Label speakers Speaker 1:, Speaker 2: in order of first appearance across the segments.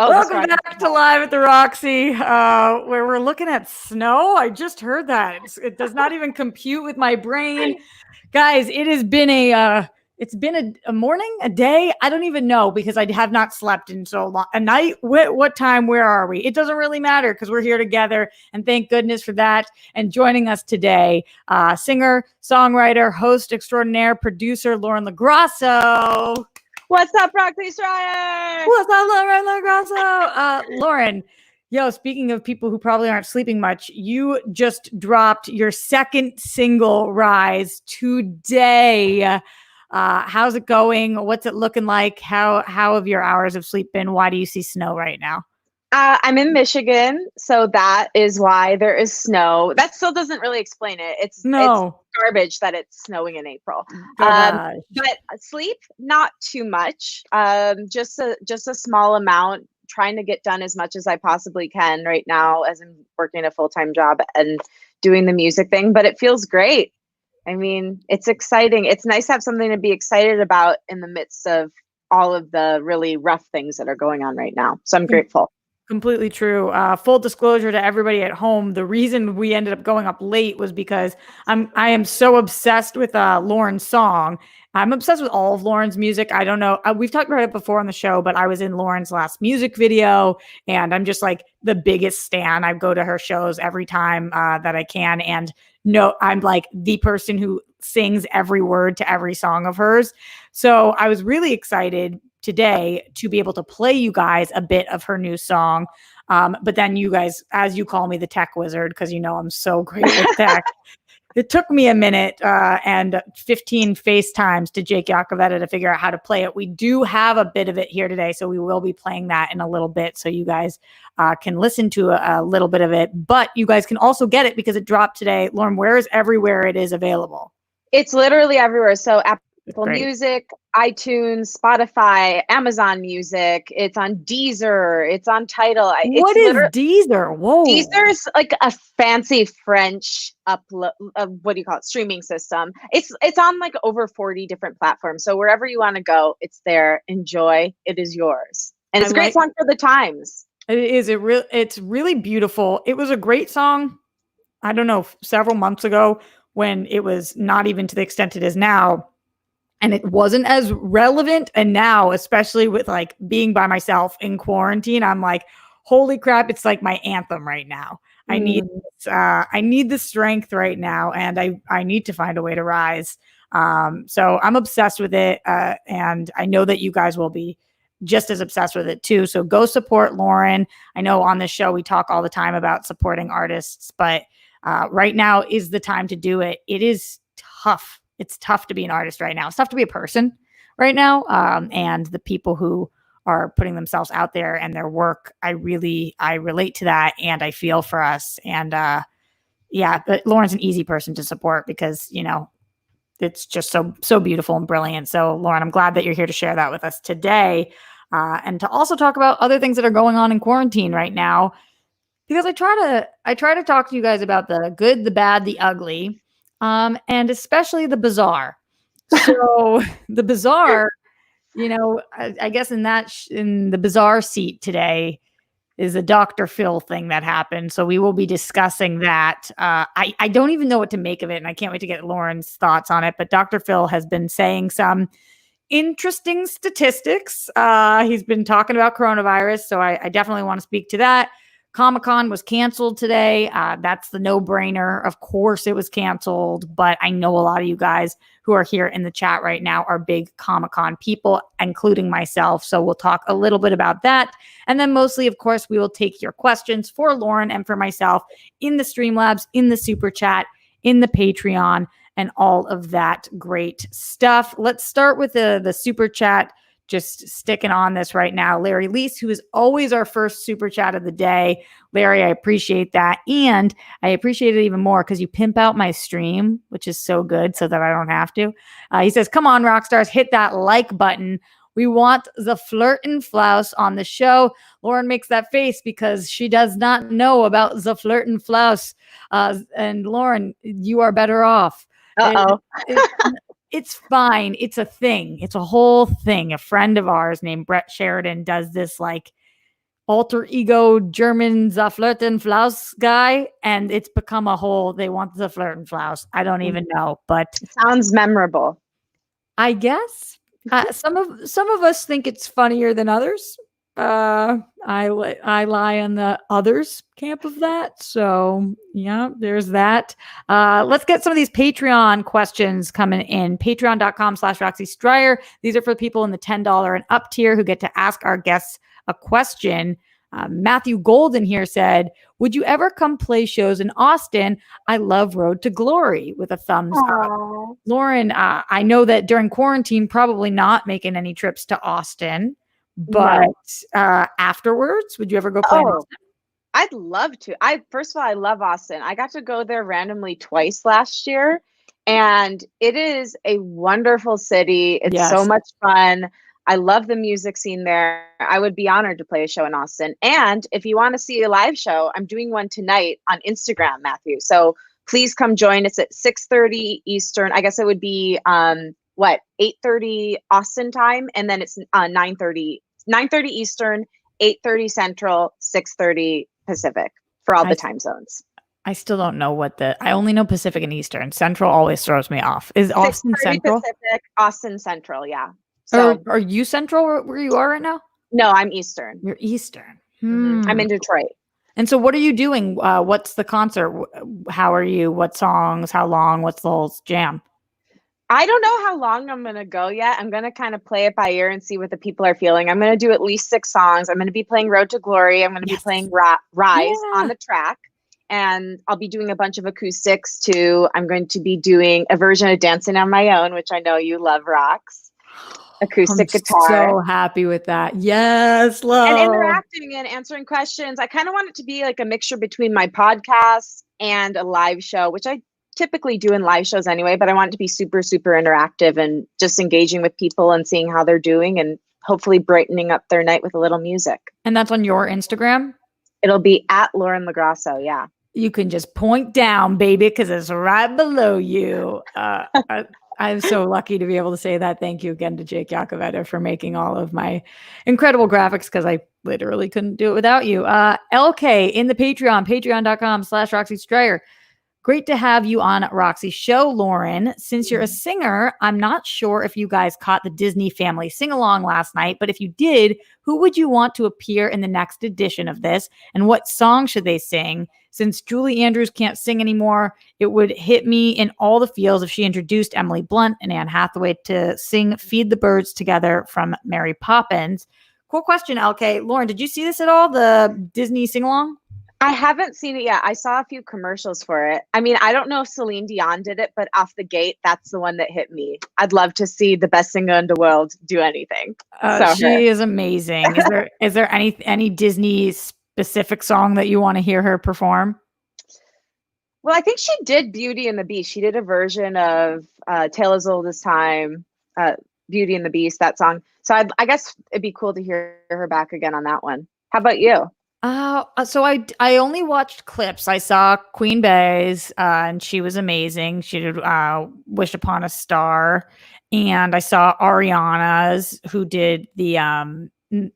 Speaker 1: Welcome back to Live at the Roxy, where we're looking at snow. I just heard that. It does not even compute with my brain. Guys, it has been a morning, a day. I don't even know because I have not slept in so long. A night? What time? Where are we? It doesn't really matter because we're here together, and thank goodness for that. And joining us today, singer, songwriter, host extraordinaire, producer Lauren LoGrasso.
Speaker 2: What's up, Roxy Schreier?
Speaker 1: What's up, Lauren LoGrasso? Lauren, speaking of people who probably aren't sleeping much, you just dropped your second single, Rise, today. How's it going? What's it looking like? How have your hours of sleep been? Why do you see snow right now?
Speaker 2: I'm in Michigan, so that is why there is snow. That still doesn't really explain it. It's garbage that it's snowing in April. But sleep, not too much. Just a small amount. Trying to get done as much as I possibly can right now, as I'm working a full-time job and doing the music thing. But it feels great. I mean, it's exciting. It's nice to have something to be excited about in the midst of all of the really rough things that are going on right now. So I'm grateful.
Speaker 1: Completely true. Full disclosure to everybody at home, the reason we ended up going up late was because I am so obsessed with Lauren's song. I'm obsessed with all of Lauren's music. I don't know. We've talked about it before on the show, but I was in Lauren's last music video, and I'm just like the biggest stan. I go to her shows every time that I can, and I'm like the person who sings every word to every song of hers. So I was really excited today to be able to play you guys a bit of her new song. But then you guys, as you call me, the tech wizard, because I'm so great with tech. It took me a minute and 15 FaceTimes to Jake Yacovetta to figure out how to play it. We do have a bit of it here today, so we will be playing that in a little bit, so you guys can listen to a little bit of it. But you guys can also get it because it dropped today. Lauren, where is everywhere it is available?
Speaker 2: It's literally everywhere. So Apple Music, iTunes, Spotify, Amazon Music. It's on Deezer. It's on Tidal.
Speaker 1: What is Deezer? Whoa.
Speaker 2: Deezer is like a fancy French streaming system. It's on like over 40 different platforms. So wherever you want to go, it's there. Enjoy. It is yours. And it's a great song for the times.
Speaker 1: It is. It's really beautiful. It was a great song, I don't know, several months ago when it was not even to the extent it is now. And it wasn't as relevant. And now, especially with like being by myself in quarantine, I'm like, holy crap, it's like my anthem right now. I need the strength right now. And I need to find a way to rise. So I'm obsessed with it. And I know that you guys will be just as obsessed with it too. So go support Lauren. I know on this show, we talk all the time about supporting artists, but right now is the time to do it. It is tough. It's tough to be an artist right now. It's tough to be a person right now. And the people who are putting themselves out there and their work, I relate to that, and I feel for us. And but Lauren's an easy person to support because, it's just so beautiful and brilliant. So Lauren, I'm glad that you're here to share that with us today. And to also talk about other things that are going on in quarantine right now, because I try to talk to you guys about the good, the bad, the ugly. And especially the bizarre. So the bizarre, I guess in the bizarre seat today is a Dr. Phil thing that happened. So we will be discussing that. I don't even know what to make of it, and I can't wait to get Lauren's thoughts on it. But Dr. Phil has been saying some interesting statistics. He's been talking about coronavirus, so I definitely want to speak to that. Comic-Con was canceled today. That's the no-brainer. Of course it was canceled, but I know a lot of you guys who are here in the chat right now are big Comic-Con people, including myself. So we'll talk a little bit about that. And then mostly, of course, we will take your questions for Lauren and for myself in the Streamlabs, in the Super Chat, in the Patreon, and all of that great stuff. Let's start with the Super Chat. Just sticking on this right now. Larry Lease, who is always our first super chat of the day. Larry, I appreciate that. And I appreciate it even more because you pimp out my stream, which is so good so that I don't have to. He says, come on, rock stars, hit that like button. We want the flirt and flouse on the show. Lauren makes that face because she does not know about the flirt and flouse. And Lauren, you are better off.
Speaker 2: Uh-oh.
Speaker 1: It's fine. It's a thing. It's a whole thing. A friend of ours named Brett Sheridan does this like alter ego German Zaflirtenflaus guy, and it's become a whole. They want the Flirtenflaus. I don't even know, but
Speaker 2: sounds memorable.
Speaker 1: I guess some of us think it's funnier than others. I lie on the others camp of that. So yeah, there's that. Let's get some of these Patreon questions coming in. Patreon.com/Roxy Stryer. These are for people in the $10 and up tier who get to ask our guests a question. Matthew Golden here said, would you ever come play shows in Austin? I love Road to Glory with a thumbs up. Lauren, I know that during quarantine, probably not making any trips to Austin, but afterwards, would you ever go play in Austin?
Speaker 2: I'd love to. First of all, I love Austin. I got to go there randomly twice last year, and it is a wonderful city. It's so much fun. I love the music scene there. I would be honored to play a show in Austin. And if you want to see a live show, I'm doing one tonight on Instagram, Matthew. So please come join. It's at 6:30 Eastern. I guess it would be 8:30 Austin time, and then it's 9:30 Eastern, 8:30 Central, 6:30 Pacific for all the time zones.
Speaker 1: I still don't know I only know Pacific and Eastern. Central always throws me off. Is Austin Central?
Speaker 2: Pacific, Austin Central, yeah.
Speaker 1: So, are you Central where you are right now?
Speaker 2: No, I'm Eastern.
Speaker 1: You're Eastern.
Speaker 2: I'm in Detroit.
Speaker 1: And so what are you doing? What's the concert? How are you? What songs? How long? What's the whole jam?
Speaker 2: I don't know how long I'm going to go yet. I'm going to kind of play it by ear and see what the people are feeling. I'm going to do at least 6 songs. I'm going to be playing Road to Glory. I'm going to be playing Rise on the track. And I'll be doing a bunch of acoustics too. I'm going to be doing a version of Dancing on My Own, which I know you love, Rox. Acoustic guitar.
Speaker 1: So happy with that. Yes, love.
Speaker 2: And interacting and answering questions. I kind of want it to be like a mixture between my podcast and a live show, which I typically do in live shows anyway, but I want it to be super, super interactive and just engaging with people and seeing how they're doing and hopefully brightening up their night with a little music.
Speaker 1: And that's on your Instagram?
Speaker 2: It'll be at Lauren LoGrasso, yeah.
Speaker 1: You can just point down, baby, because it's right below you. I'm so lucky to be able to say that. Thank you again to Jake Yakoveta for making all of my incredible graphics, because I literally couldn't do it without you. LK in the patreon.com/Roxy Stryer. Great to have you on Roxy's show, Lauren. Since you're a singer, I'm not sure if you guys caught the Disney Family Sing-Along last night, but if you did, who would you want to appear in the next edition of this? And what song should they sing? Since Julie Andrews can't sing anymore, it would hit me in all the feels if she introduced Emily Blunt and Anne Hathaway to sing Feed the Birds together from Mary Poppins. Cool question, LK. Lauren, did you see this at all, the Disney sing-along?
Speaker 2: I haven't seen it yet. I saw a few commercials for it. I mean, I don't know if Celine Dion did it, but off the gate, that's the one that hit me. I'd love to see the best singer in the world do anything.
Speaker 1: She is amazing. Is there any Disney specific song that you want to hear her perform?
Speaker 2: Well, I think she did Beauty and the Beast. She did a version of Tale as Old as Time, Beauty and the Beast, that song. So I guess it'd be cool to hear her back again on that one. How about you?
Speaker 1: So I only watched clips. I saw Queen Bey's, and she was amazing. She did Wish Upon a Star, and I saw Ariana's, who did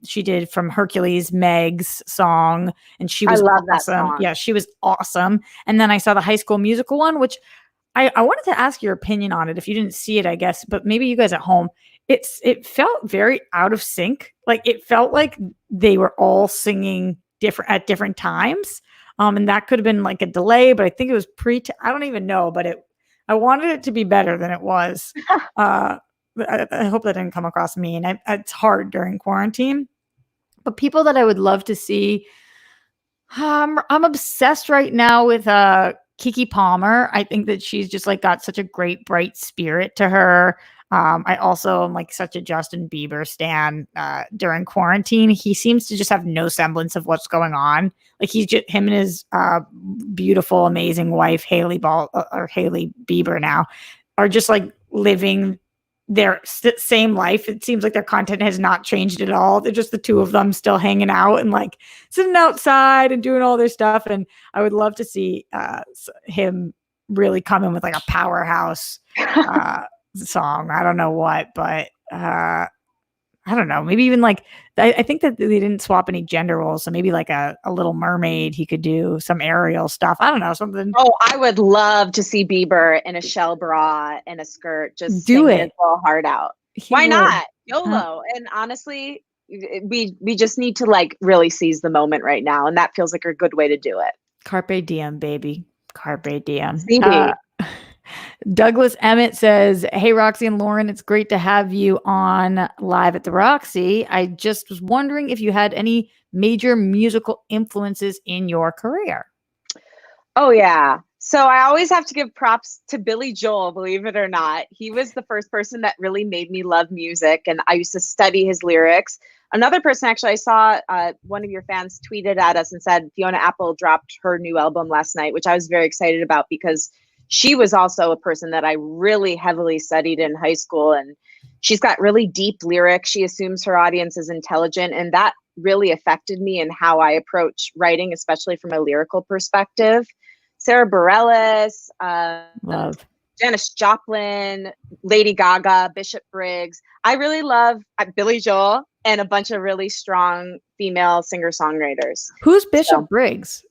Speaker 1: she did from Hercules, Meg's song, and she was
Speaker 2: awesome.
Speaker 1: That song. Yeah, she was awesome. And then I saw the High School Musical one, which I wanted to ask your opinion on it if you didn't see it, I guess, but maybe you guys at home. It felt very out of sync. Like it felt like they were all singing at different times. And that could have been like a delay, but I think it was I don't even know, but I wanted it to be better than it was. I hope that didn't come across mean. It's hard during quarantine, but people that I would love to see, I'm obsessed right now with Keke Palmer. I think that she's just like got such a great, bright spirit to her. I also am like such a Justin Bieber stan during quarantine. He seems to just have no semblance of what's going on. Like him and his beautiful, amazing wife, Hailey Bieber now, are just like living their same life. It seems like their content has not changed at all. They're just the two of them still hanging out and like sitting outside and doing all their stuff. And I would love to see him really come in with like a powerhouse song. I don't know what, but I I don't know, maybe even like, I think that they didn't swap any gender roles. So maybe like a Little Mermaid, he could do some Ariel stuff. I don't know, something.
Speaker 2: Oh, I would love to see Bieber in a shell bra and a skirt, just
Speaker 1: Do
Speaker 2: singing
Speaker 1: it.
Speaker 2: his little heart out.
Speaker 1: He
Speaker 2: Why
Speaker 1: would.
Speaker 2: not? YOLO. And honestly, we just need to like really seize the moment right now. And that feels like a good way to do it.
Speaker 1: Carpe diem, baby. Carpe diem.
Speaker 2: CD.
Speaker 1: Douglas Emmett says, "Hey, Roxy and Lauren, it's great to have you on live at the Roxy. I just was wondering if you had any major musical influences in your career."
Speaker 2: Oh, yeah. So I always have to give props to Billy Joel, believe it or not. He was the first person that really made me love music, and I used to study his lyrics. Another person, actually, I saw one of your fans tweeted at us and said Fiona Apple dropped her new album last night, which I was very excited about because she was also a person that I really heavily studied in high school, and she's got really deep lyrics. She assumes her audience is intelligent, and that really affected me in how I approach writing, especially from a lyrical perspective. Sarah Bareilles,
Speaker 1: Love.
Speaker 2: Janis Joplin, Lady Gaga, Bishop Briggs. I really love Billy Joel and a bunch of really strong female singer-songwriters.
Speaker 1: Who's Bishop Briggs?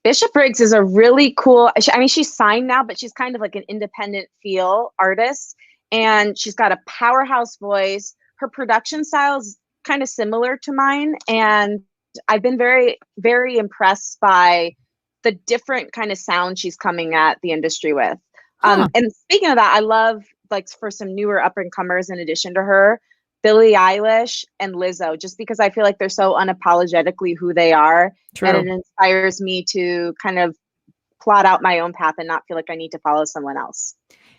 Speaker 2: Bishop Briggs is a really cool, I mean, she's signed now, but she's kind of like an independent feel artist. And she's got a powerhouse voice. Her production style is kind of similar to mine. And I've been very, very impressed by the different kind of sound she's coming at the industry with. And speaking of that, I love, like, for some newer up and comers in addition to her, Billie Eilish and Lizzo, just because I feel like they're so unapologetically who they are.
Speaker 1: True.
Speaker 2: And it inspires me to kind of plot out my own path and not feel like I need to follow someone else.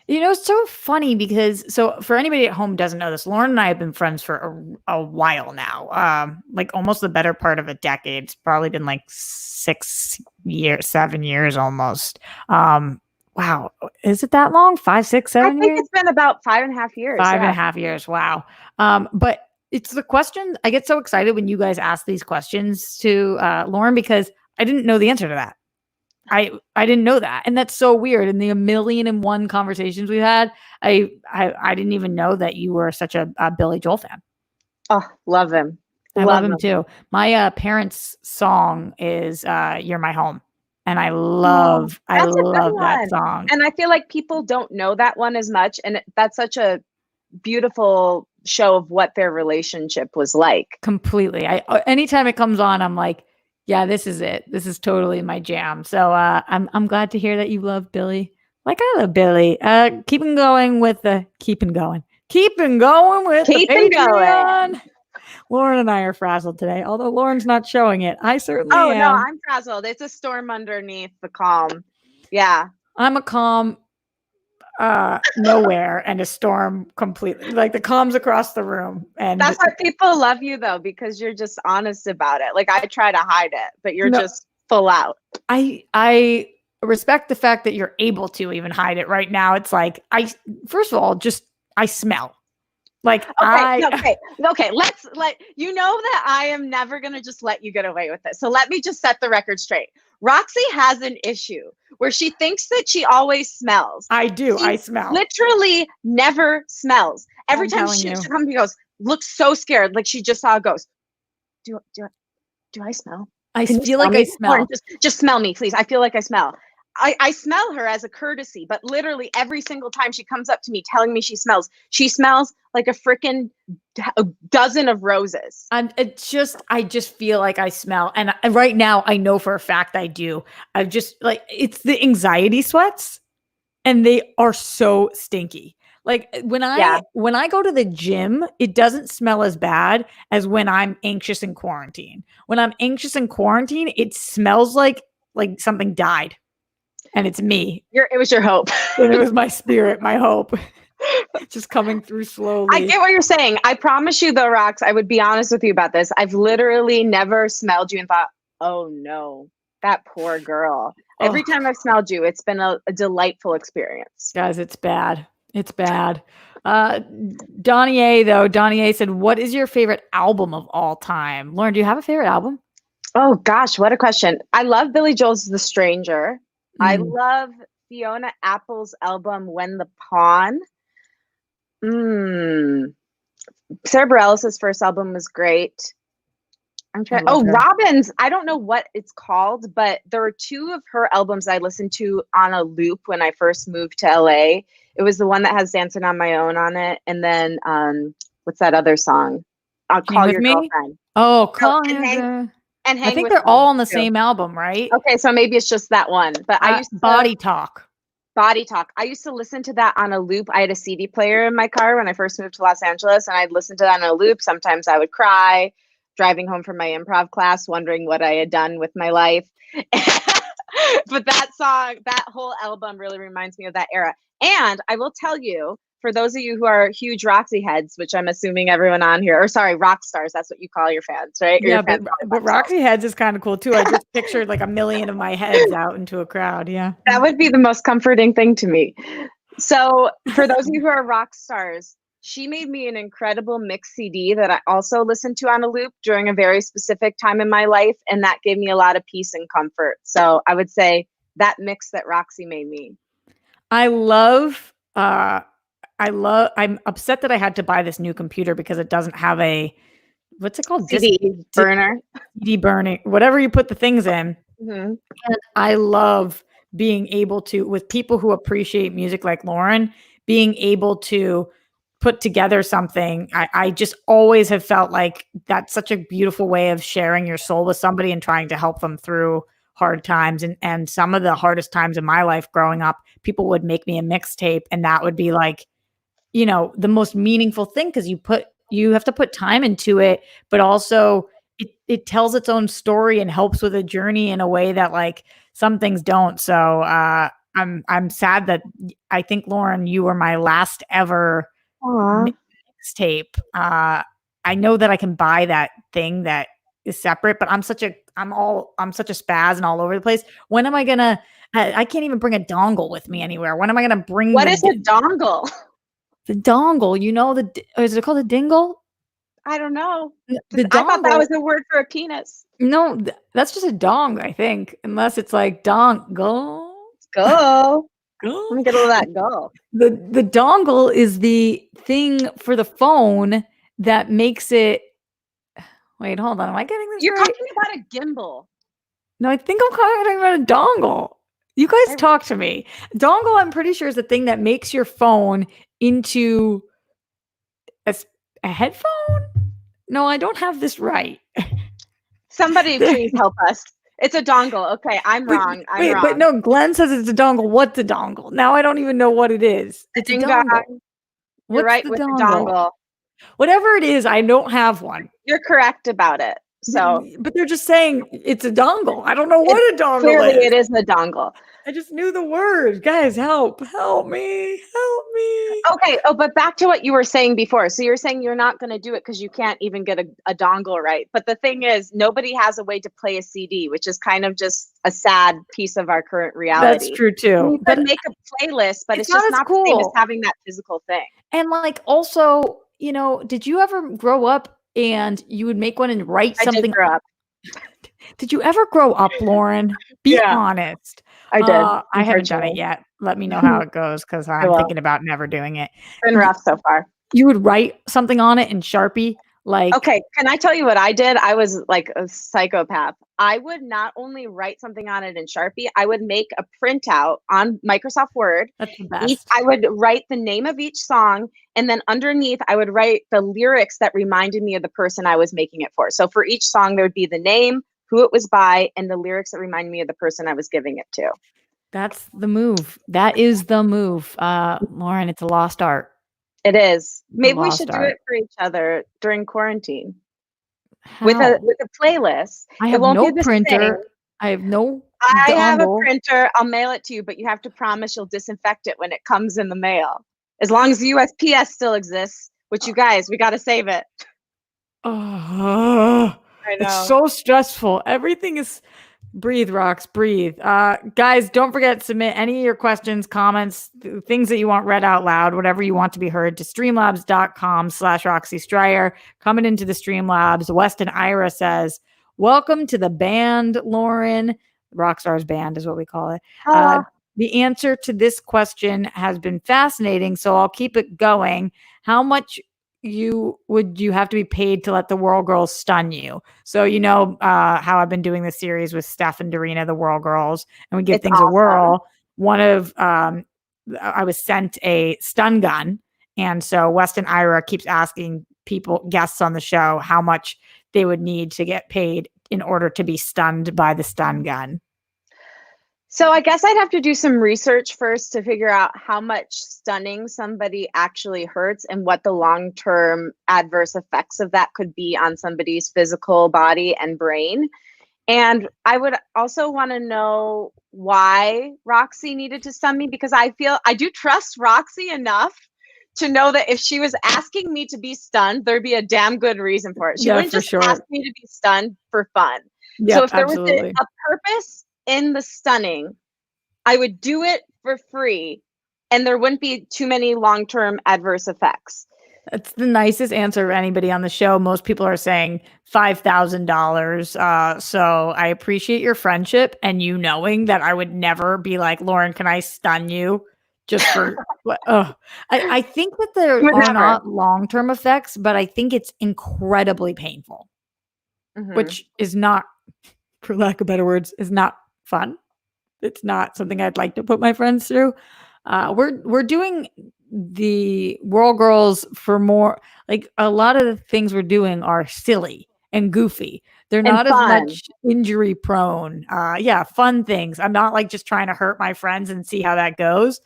Speaker 1: You know, it's so funny because, so for anybody at home who doesn't know this, Lauren and I have been friends for a while now, like almost the better part of a decade. It's probably been like 6 years, 7 years almost. Wow. Is it that long? 5, 6, 7 years?
Speaker 2: I think it's been about 5.5 years.
Speaker 1: 5.5 years. Wow. But it's the question. I get so excited when you guys ask these questions to Lauren, because I didn't know the answer to that. I didn't know that. And that's so weird. In the 1,000,001 conversations we've had, I didn't even know that you were such a Billy Joel fan.
Speaker 2: Oh, love him.
Speaker 1: I love him too. My parents' song is "You're My Home." And I love that song.
Speaker 2: And I feel like people don't know that one as much. And that's such a beautiful show of what their relationship was like.
Speaker 1: Completely. Anytime it comes on, I'm like, yeah, this is it. This is totally my jam. So I'm glad to hear that you love Billy. Like I love Billy. Keeping going with the Patreon. Lauren and I are frazzled today, although Lauren's not showing it. I certainly am.
Speaker 2: No, I'm frazzled. It's a storm underneath the calm. Yeah.
Speaker 1: I'm a calm nowhere and a storm completely. Like the calm's across the room. And
Speaker 2: that's why people love you, though, because you're just honest about it. Like I try to hide it, but you're just full out.
Speaker 1: I respect the fact that you're able to even hide it right now. It's like, first of all, I smell. Like
Speaker 2: okay. Let's you know that I am never gonna just let you get away with this. So let me just set the record straight. Roxy has an issue where she thinks that she always smells.
Speaker 1: I do. I smell.
Speaker 2: Literally never smells. Every time she comes, he goes, looks so scared, like she just saw a ghost. Do I smell?
Speaker 1: I feel like I smell.
Speaker 2: Lauren, just smell me, please. I feel like I smell. I smell her as a courtesy, but literally every single time she comes up to me telling me she smells like a freaking dozen of roses.
Speaker 1: And I just feel like I smell. And right now I know for a fact I do. I just like, it's the anxiety sweats and they are so stinky. Like when I go to the gym, it doesn't smell as bad as when I'm anxious in quarantine. When I'm anxious in quarantine, it smells like something died. And it's me.
Speaker 2: It was your hope.
Speaker 1: And it was my spirit, my hope. Just coming through slowly.
Speaker 2: I get what you're saying. I promise you though, Rox, I would be honest with you about this. I've literally never smelled you and thought, oh no, that poor girl. Every time I've smelled you, it's been a delightful experience.
Speaker 1: Guys, it's bad. It's bad. Donnie A said, what is your favorite album of all time? Lauren, do you have a favorite album?
Speaker 2: Oh gosh, what a question. I love Billy Joel's The Stranger. I love Fiona Apple's album When the Pawn. Sarah Bareilles' first album was great. I'm trying. Oh, Robin's. I don't know what it's called, but there were two of her albums I listened to on a loop when I first moved to LA. It was the one that has "Dancing on My Own" on it, and then what's that other song? I'll Call Your Girlfriend.
Speaker 1: Oh, Call Your.
Speaker 2: And
Speaker 1: I think they're all on the same album, right?
Speaker 2: Okay, so maybe it's just that one. But I used to,
Speaker 1: Body Talk.
Speaker 2: Body Talk. I used to listen to that on a loop. I had a CD player in my car when I first moved to Los Angeles, and I'd listen to that on a loop. Sometimes I would cry driving home from my improv class, wondering what I had done with my life. But that song, that whole album really reminds me of that era. And I will tell you, for those of you who are huge Roxy heads, which I'm assuming everyone on here, or sorry, rock stars, that's what you call your fans, right?
Speaker 1: Yeah, but Roxy heads is kind of cool too. I just pictured like a million of my heads out into a crowd. Yeah.
Speaker 2: That would be the most comforting thing to me. So for those of you who are rock stars, she made me an incredible mix CD that I also listened to on a loop during a very specific time in my life. And that gave me a lot of peace and comfort. So I would say that mix that Roxy made me.
Speaker 1: I'm upset that I had to buy this new computer because it doesn't have a, what's it called?
Speaker 2: CD burner.
Speaker 1: CD burning, whatever you put the things in.
Speaker 2: Mm-hmm.
Speaker 1: And I love being able to, with people who appreciate music like Lauren, being able to put together something. I just always have felt like that's such a beautiful way of sharing your soul with somebody and trying to help them through hard times. And some of the hardest times in my life growing up, people would make me a mixtape, and that would be like, you know, the most meaningful thing, because you have to put time into it, but also it tells its own story and helps with a journey in a way that like some things don't. So I'm sad that I think, Lauren, you were my last ever mixtape. I know that I can buy that thing that is separate, but I'm such a spaz and all over the place. When am I gonna? I can't even bring a dongle with me anywhere. When am I gonna bring?
Speaker 2: What is a dongle?
Speaker 1: The dongle, you know, is it called a dingle?
Speaker 2: I don't know. I thought that was a word for a penis.
Speaker 1: No, that's just a dong, I think, unless it's like dongle.
Speaker 2: Go. Let me get all that go.
Speaker 1: The dongle is the thing for the phone that makes it. Wait, hold on. Am I getting this
Speaker 2: You're
Speaker 1: right?
Speaker 2: talking about a gimbal.
Speaker 1: No, I think I'm talking about a dongle. You guys talk to me. Dongle, I'm pretty sure, is the thing that makes your phone into a headphone. No, I don't have this right.
Speaker 2: Somebody please help us. It's a dongle. Okay, I'm wrong. I'm wrong.
Speaker 1: But no, Glenn says it's a dongle. What's a dongle? Now I don't even know what it is. It's a dongle.
Speaker 2: You're right with the dongle.
Speaker 1: Whatever it is, I don't have one.
Speaker 2: You're correct about it. So,
Speaker 1: but they're just saying it's a dongle. I don't know what a dongle
Speaker 2: clearly
Speaker 1: is.
Speaker 2: It is a dongle.
Speaker 1: I just knew the word. Guys, help me.
Speaker 2: Okay. Oh, but back to what you were saying before. So you're saying you're not going to do it because you can't even get a dongle right. But the thing is, nobody has a way to play a CD, which is kind of just a sad piece of our current reality.
Speaker 1: That's true too.
Speaker 2: But make a playlist, but it's just not cool. The same as having that physical thing.
Speaker 1: And like, also, you know, did you ever grow up and you would make one and write something?
Speaker 2: I did grow up.
Speaker 1: Did you ever grow up, Lauren? Be honest.
Speaker 2: I did.
Speaker 1: I haven't done it yet. Let me know how it goes, because I'm thinking about never doing it.
Speaker 2: It's been rough so far.
Speaker 1: You would write something on it in Sharpie? Like,
Speaker 2: okay, can I tell you what I did? I was like a psychopath. I would not only write something on it in Sharpie, I would make a printout on Microsoft Word.
Speaker 1: That's the best.
Speaker 2: I would write the name of each song, and then underneath I would write the lyrics that reminded me of the person I was making it for. So for each song, there would be the name, who it was by, and the lyrics that remind me of the person I was giving it to.
Speaker 1: That's the move. That is the move. Lauren, it's a lost art.
Speaker 2: It is. Maybe we should do it for each other during quarantine.
Speaker 1: How?
Speaker 2: With a playlist.
Speaker 1: I have no printer. I have no
Speaker 2: I have a printer. I'll mail it to you, but you have to promise you'll disinfect it when it comes in the mail. As long as USPS still exists, which you guys, we got to save it.
Speaker 1: I know. It's so stressful. Everything is... Breathe, Rox, breathe. Guys, don't forget to submit any of your questions, comments, things that you want read out loud, whatever you want to be heard, to streamlabs.com/Roxy Stryer. Coming into the Streamlabs, Weston Ira says, welcome to the band, Lauren. Rockstar's band is what we call it. The answer to this question has been fascinating, so I'll keep it going. How much you have to be paid to let the Whirl Girls stun you. So how I've been doing this series with Steph and Darina, the Whirl Girls, and we give things a whirl. One of I was sent a stun gun, and so Weston Ira keeps asking guests on the show, how much they would need to get paid in order to be stunned by the stun gun.
Speaker 2: So I guess I'd have to do some research first to figure out how much stunning somebody actually hurts and what the long-term adverse effects of that could be on somebody's physical body and brain. And I would also want to know why Roxy needed to stun me, because I feel I do trust Roxy enough to know that if she was asking me to be stunned, there'd be a damn good reason for it. She wouldn't just ask me to be stunned for fun.
Speaker 1: Yep,
Speaker 2: so if there was a purpose in the stunning, I would do it for free and there wouldn't be too many long-term adverse effects.
Speaker 1: That's the nicest answer of anybody on the show. Most people are saying $5,000. So I appreciate your friendship and you knowing that I would never be like, Lauren, can I stun you? Just for I think that there are not long-term effects, but I think it's incredibly painful, which is not, for lack of better words, is not fun. It's not something I'd like to put my friends through. We're doing the Whirl Girls for more, like a lot of the things we're doing are silly and goofy. They're not as much injury prone. Fun things. I'm not like just trying to hurt my friends and see how that goes.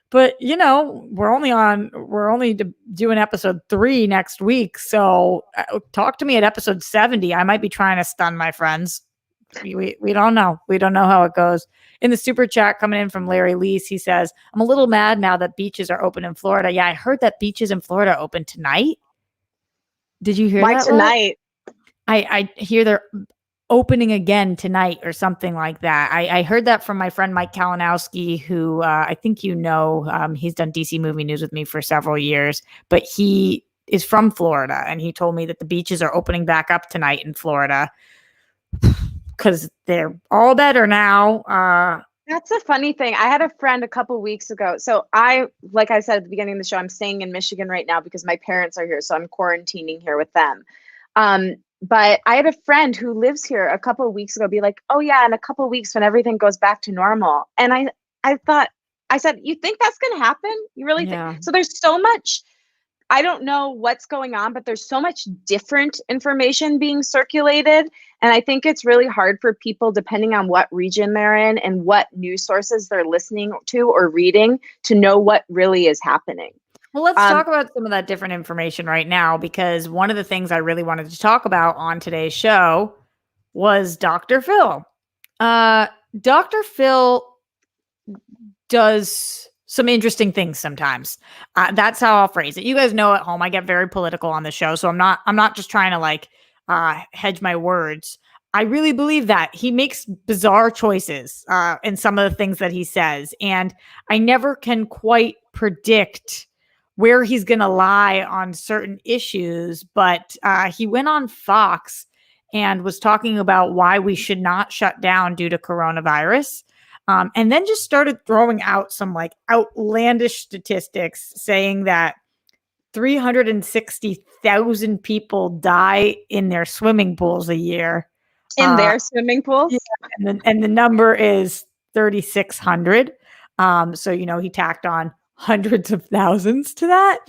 Speaker 1: But we're only doing episode 3 next week. So talk to me at episode 70. I might be trying to stun my friends. We don't know. We don't know how it goes. In the super chat coming in from Larry Lease, he says, I'm a little mad now that beaches are open in Florida. Yeah, I heard that beaches in Florida open tonight. Did you hear that?
Speaker 2: Why tonight?
Speaker 1: I hear they're opening again tonight or something like that. I heard that from my friend Mike Kalinowski, who I think he's done DC Movie News with me for several years, but he is from Florida, and he told me that the beaches are opening back up tonight in Florida because they're all better now.
Speaker 2: That's a funny thing. I had a friend a couple weeks ago. So like I said at the beginning of the show, I'm staying in Michigan right now because my parents are here. So I'm quarantining here with them. But I had a friend who lives here a couple of weeks ago be like, oh yeah, in a couple of weeks when everything goes back to normal. And I said, you think that's going to happen? You really think? So there's so much, I don't know what's going on, but there's so much different information being circulated. And I think it's really hard for people, depending on what region they're in and what news sources they're listening to or reading, to know what really is happening.
Speaker 1: Well, let's talk about some of that different information right now, because one of the things I really wanted to talk about on today's show was Dr. Phil. Dr. Phil does some interesting things sometimes. That's how I'll phrase it. You guys know at home, I get very political on the show, so I'm not just trying to hedge my words. I really believe that he makes bizarre choices in some of the things that he says, and I never can quite predict where he's going to lie on certain issues. But he went on Fox and was talking about why we should not shut down due to coronavirus. And then just started throwing out some outlandish statistics saying that 360,000 people die in their swimming pools a year.
Speaker 2: In their swimming pools?
Speaker 1: Yeah, and the number is 3,600. So, he tacked on hundreds of thousands to that.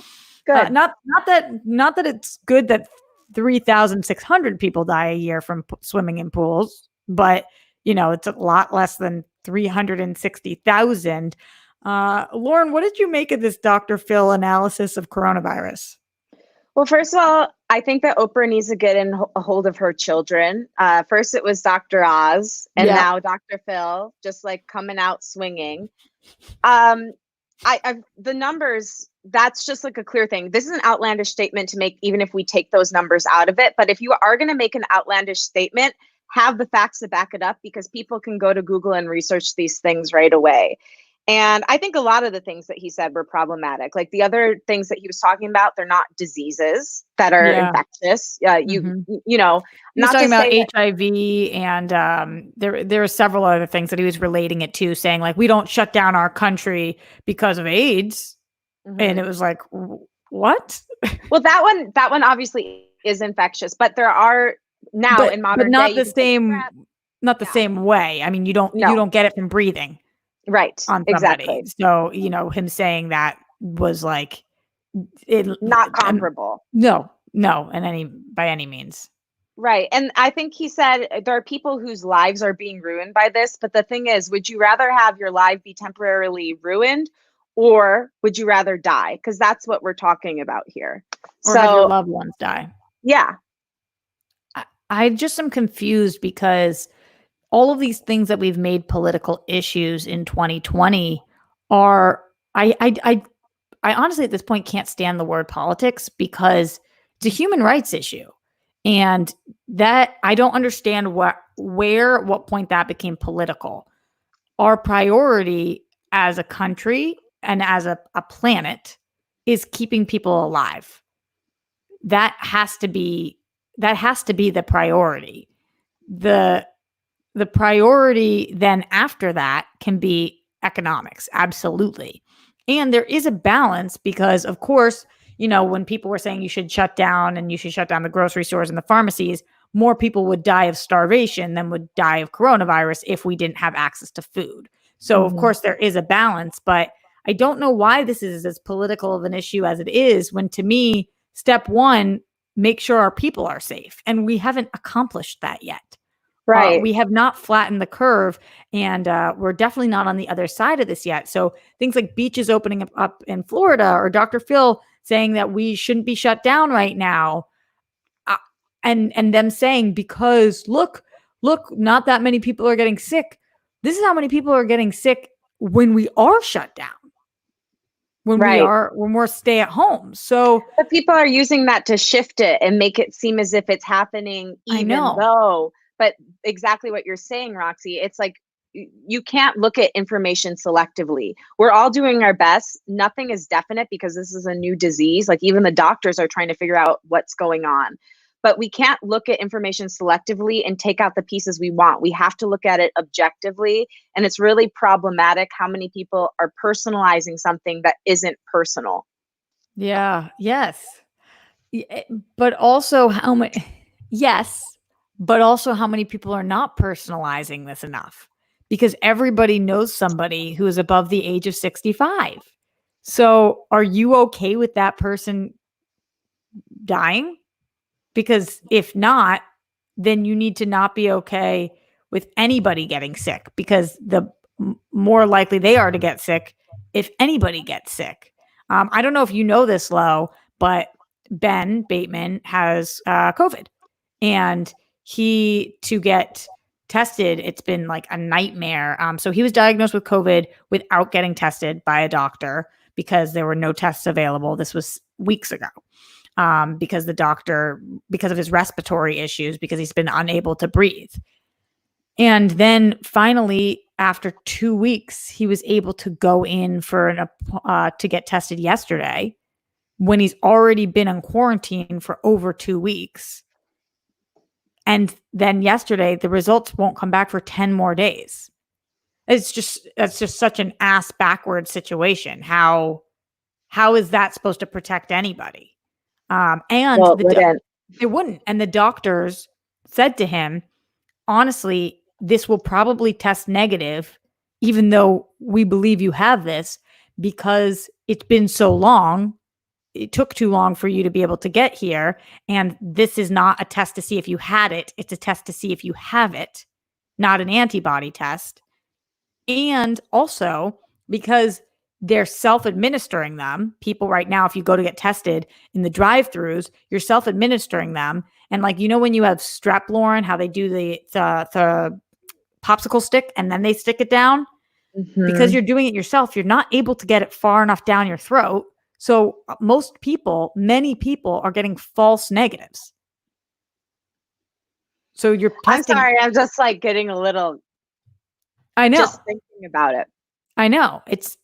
Speaker 2: Good.
Speaker 1: Not that it's good that 3,600 people die a year from swimming in pools, but it's a lot less than 360,000. Lauren, what did you make of this Dr. Phil analysis of coronavirus?
Speaker 2: Well, first of all, I think that Oprah needs to get in a hold of her children. First it was Dr. Oz, and now Dr. Phil, just coming out swinging. The numbers, that's just a clear thing. This is an outlandish statement to make, even if we take those numbers out of it. But if you are going to make an outlandish statement, have the facts to back it up, because people can go to Google and research these things right away. And I think a lot of the things that he said were problematic. Like the other things that he was talking about, they're not diseases that are infectious. Not
Speaker 1: talking about HIV, and there are several other things that he was relating it to, saying we don't shut down our country because of AIDS. And it was what?
Speaker 2: Well, that one obviously is infectious, but there are now in modern
Speaker 1: not
Speaker 2: day,
Speaker 1: the same, not the
Speaker 2: yeah.
Speaker 1: same way. I mean, you don't get it from breathing
Speaker 2: Right.
Speaker 1: on somebody.
Speaker 2: Exactly.
Speaker 1: So, him saying that was like,
Speaker 2: Not comparable.
Speaker 1: No, by any means.
Speaker 2: Right. And I think he said there are people whose lives are being ruined by this. But the thing is, would you rather have your life be temporarily ruined, or would you rather die? Because that's what we're talking about here.
Speaker 1: Or have your loved ones die.
Speaker 2: Yeah.
Speaker 1: I just am confused because all of these things that we've made political issues in 2020 are, I honestly at this point can't stand the word politics because it's a human rights issue. And that I don't understand what point that became political. Our priority as a country and as a planet is keeping people alive. That has to be the priority. The priority then after that can be economics, absolutely. And there is a balance because, of course, when people were saying you should shut down and you should shut down the grocery stores and the pharmacies, more people would die of starvation than would die of coronavirus if we didn't have access to food. So, of course, there is a balance, but I don't know why this is as political of an issue as it is when, to me, step one, make sure our people are safe. And we haven't accomplished that yet.
Speaker 2: Right.
Speaker 1: We have not flattened the curve, and we're definitely not on the other side of this yet. So things like beaches opening up in Florida, or Dr. Phil saying that we shouldn't be shut down right now, and them saying, because look, not that many people are getting sick. This is how many people are getting sick when we are shut down. When we're stay at home. So
Speaker 2: but people are using that to shift it and make it seem as if it's happening, even though. But exactly what you're saying, Roxy, it's like you can't look at information selectively. We're all doing our best. Nothing is definite because this is a new disease. Like even the doctors are trying to figure out what's going on. But we can't look at information selectively and take out the pieces we want. We have to look at it objectively. And it's really problematic how many people are personalizing something that isn't personal.
Speaker 1: Yeah. Yes. But also how many, yes, but also how many people are not personalizing this enough, because everybody knows somebody who is above the age of 65. So are you okay with that person dying? Because if not, then you need to not be okay with anybody getting sick, because the more likely they are to get sick if anybody gets sick. I don't know if you know this, Lo, but Ben Bateman has COVID, and to get tested, it's been like a nightmare. So he was diagnosed with COVID without getting tested by a doctor because there were no tests available. This was weeks ago. Because of his respiratory issues, because he's been unable to breathe. And then finally, after 2 weeks, he was able to go in to get tested yesterday, when he's already been in quarantine for over 2 weeks. And then yesterday, the results won't come back for 10 more days. That's just such an ass backwards situation. How is that supposed to protect anybody? And it wouldn't. And the doctors said to him, honestly, this will probably test negative, even though we believe you have this, because it's been so long. It took too long for you to be able to get here. And this is not a test to see if you had it. It's a test to see if you have it, not an antibody test. And also because they're self-administering them. People right now, if you go to get tested in the drive-thrus, you're self-administering them. And like, when you have strep, Lauren, how they do the popsicle stick and then they stick it down, because you're doing it yourself, you're not able to get it far enough down your throat. So many people are getting false negatives. So you're testing.
Speaker 2: I'm sorry, I'm just like getting a little.
Speaker 1: I know.
Speaker 2: Just thinking about it.
Speaker 1: I know. It's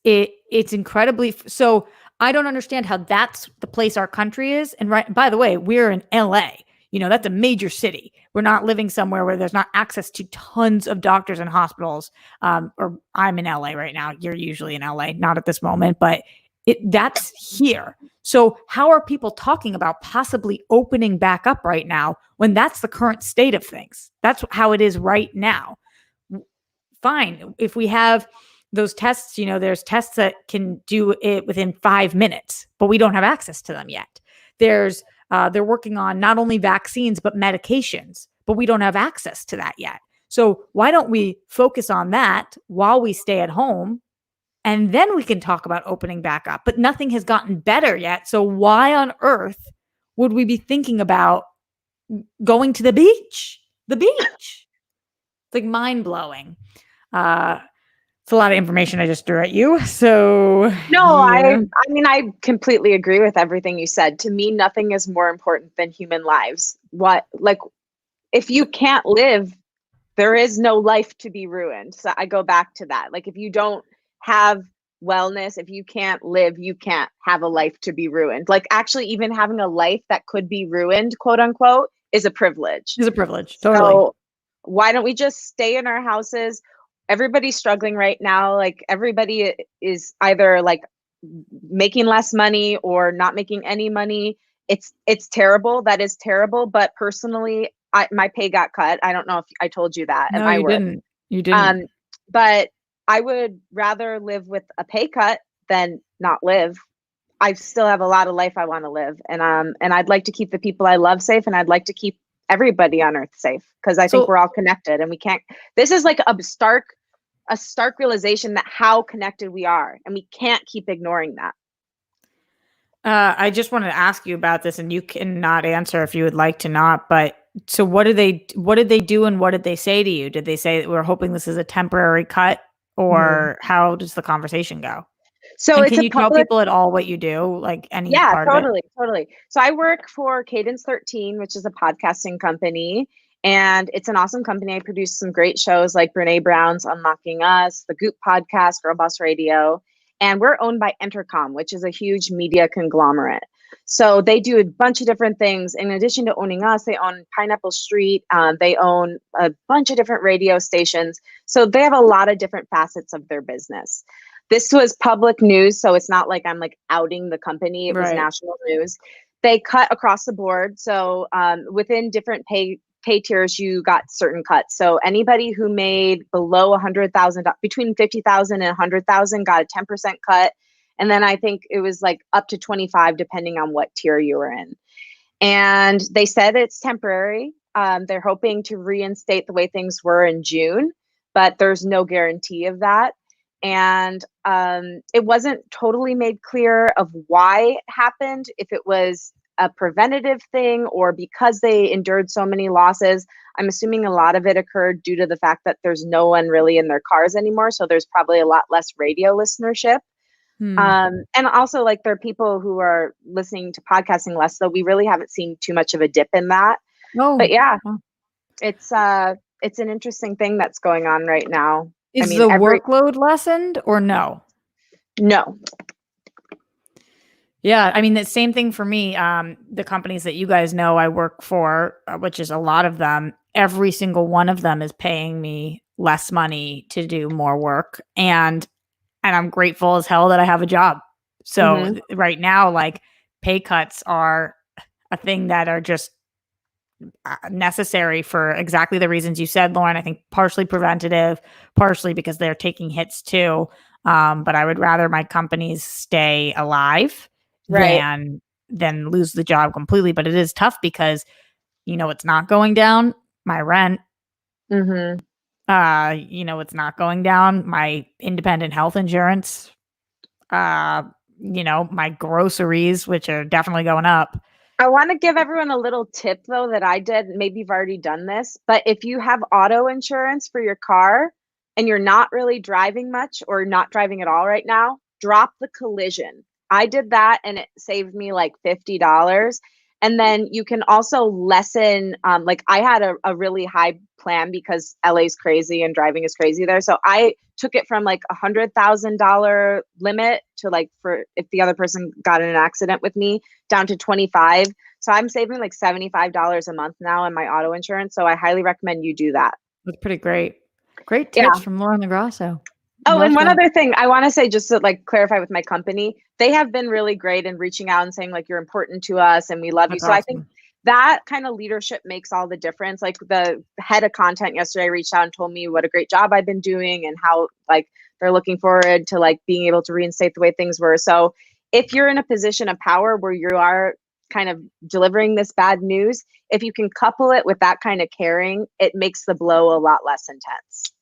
Speaker 1: incredibly. So I don't understand how that's the place our country is. And by the way, we're in LA. That's a major city. We're not living somewhere where there's not access to tons of doctors and hospitals. Or I'm in LA right now. You're usually in LA, not at this moment, but That's here. So how are people talking about possibly opening back up right now when that's the current state of things? That's how it is right now. Fine. If we have those tests, there's tests that can do it within 5 minutes, but we don't have access to them yet. They're working on not only vaccines, but medications, but we don't have access to that yet. So why don't we focus on that while we stay at home? And then we can talk about opening back up. But nothing has gotten better yet. So why on earth would we be thinking about going to the beach? The beach. It's like mind-blowing. It's a lot of information I just threw at you. So
Speaker 2: no, yeah. I mean, I completely agree with everything you said. To me, nothing is more important than human lives. If you can't live, there is no life to be ruined. So I go back to that. Like, if you don't have wellness, if you can't live, you can't have a life to be ruined. Like, actually, even having a life that could be ruined, quote unquote, is a privilege.
Speaker 1: Is a privilege. Totally.
Speaker 2: So why don't we just stay in our houses? Everybody's struggling right now. Like, everybody is either like making less money or not making any money. It's terrible. That is terrible. But personally, my pay got cut. I don't know if I told you that.
Speaker 1: No, you didn't. You didn't.
Speaker 2: But I would rather live with a pay cut than not live. I still have a lot of life I want to live. And I'd like to keep the people I love safe, and I'd like to keep everybody on earth safe, because I think we're all connected, and we can't, this is like a stark realization that how connected we are, and we can't keep ignoring that.
Speaker 1: I just wanted to ask you about this, and you cannot answer if you would like to not, but so what did they do, and what did they say to you? Did they say that we're hoping this is a temporary cut, or how does the conversation go?
Speaker 2: So
Speaker 1: and can you tell people at all what you do, like any part of it?
Speaker 2: Totally. So I work for Cadence 13, which is a podcasting company, and it's an awesome company. I produce some great shows like Brene Brown's Unlocking Us, the Goop podcast, Girl Boss Radio, and we're owned by Entercom, which is a huge media conglomerate. So they do a bunch of different things. In addition to owning us, they own Pineapple Street. They own a bunch of different radio stations. So they have a lot of different facets of their business. This was public news, so it's not like I'm like outing the company. It was national news. They cut across the board. So within different pay tiers, you got certain cuts. So anybody who made below 100,000, between 50,000 and 100,000, got a 10% cut. And then I think it was like up to 25, depending on what tier you were in. And they said it's temporary. They're hoping to reinstate the way things were in June, but there's no guarantee of that. And it wasn't totally made clear of why it happened, if it was a preventative thing or because they endured so many losses. I'm assuming a lot of it occurred due to the fact that there's no one really in their cars anymore. So there's probably a lot less radio listenership. And also, like, there are people who are listening to podcasting less, so we really haven't seen too much of a dip in that. But yeah, it's an interesting thing that's going on right now.
Speaker 1: Is the workload lessened or no?
Speaker 2: No.
Speaker 1: Yeah, I mean, the same thing for me. The companies that you guys know I work for, which is a lot of them, every single one of them is paying me less money to do more work. And I'm grateful as hell that I have a job. So right now, like, pay cuts are a thing that are just necessary for exactly the reasons you said, Lauren. I think partially preventative, partially because they're taking hits too. But I would rather my companies stay alive than lose the job completely. But it is tough because, it's not going down. My rent, it's not going down. My independent health insurance, my groceries, which are definitely going up.
Speaker 2: I want to give everyone a little tip, though, that I did. Maybe you've already done this, but if you have auto insurance for your car and you're not really driving much or not driving at all right now, drop the collision. I did that and it saved me like $50. And then you can also lessen, like, I had a really high plan because LA's crazy and driving is crazy there. So I took it from like $100,000 limit to, like, for if the other person got in an accident with me, down to 25. So I'm saving like $75 a month now in my auto insurance. So I highly recommend you do that.
Speaker 1: That's pretty great. Great tips from Lauren LoGrasso.
Speaker 2: Oh, and one other thing I want to say, just to like clarify with my company, they have been really great in reaching out and saying like, you're important to us and we love you. So I think that kind of leadership makes all the difference. Like the head of content yesterday reached out and told me what a great job I've been doing and how like they're looking forward to like being able to reinstate the way things were. So if you're in a position of power where you are kind of delivering this bad news, if you can couple it with that kind of caring, it makes the blow a lot less intense.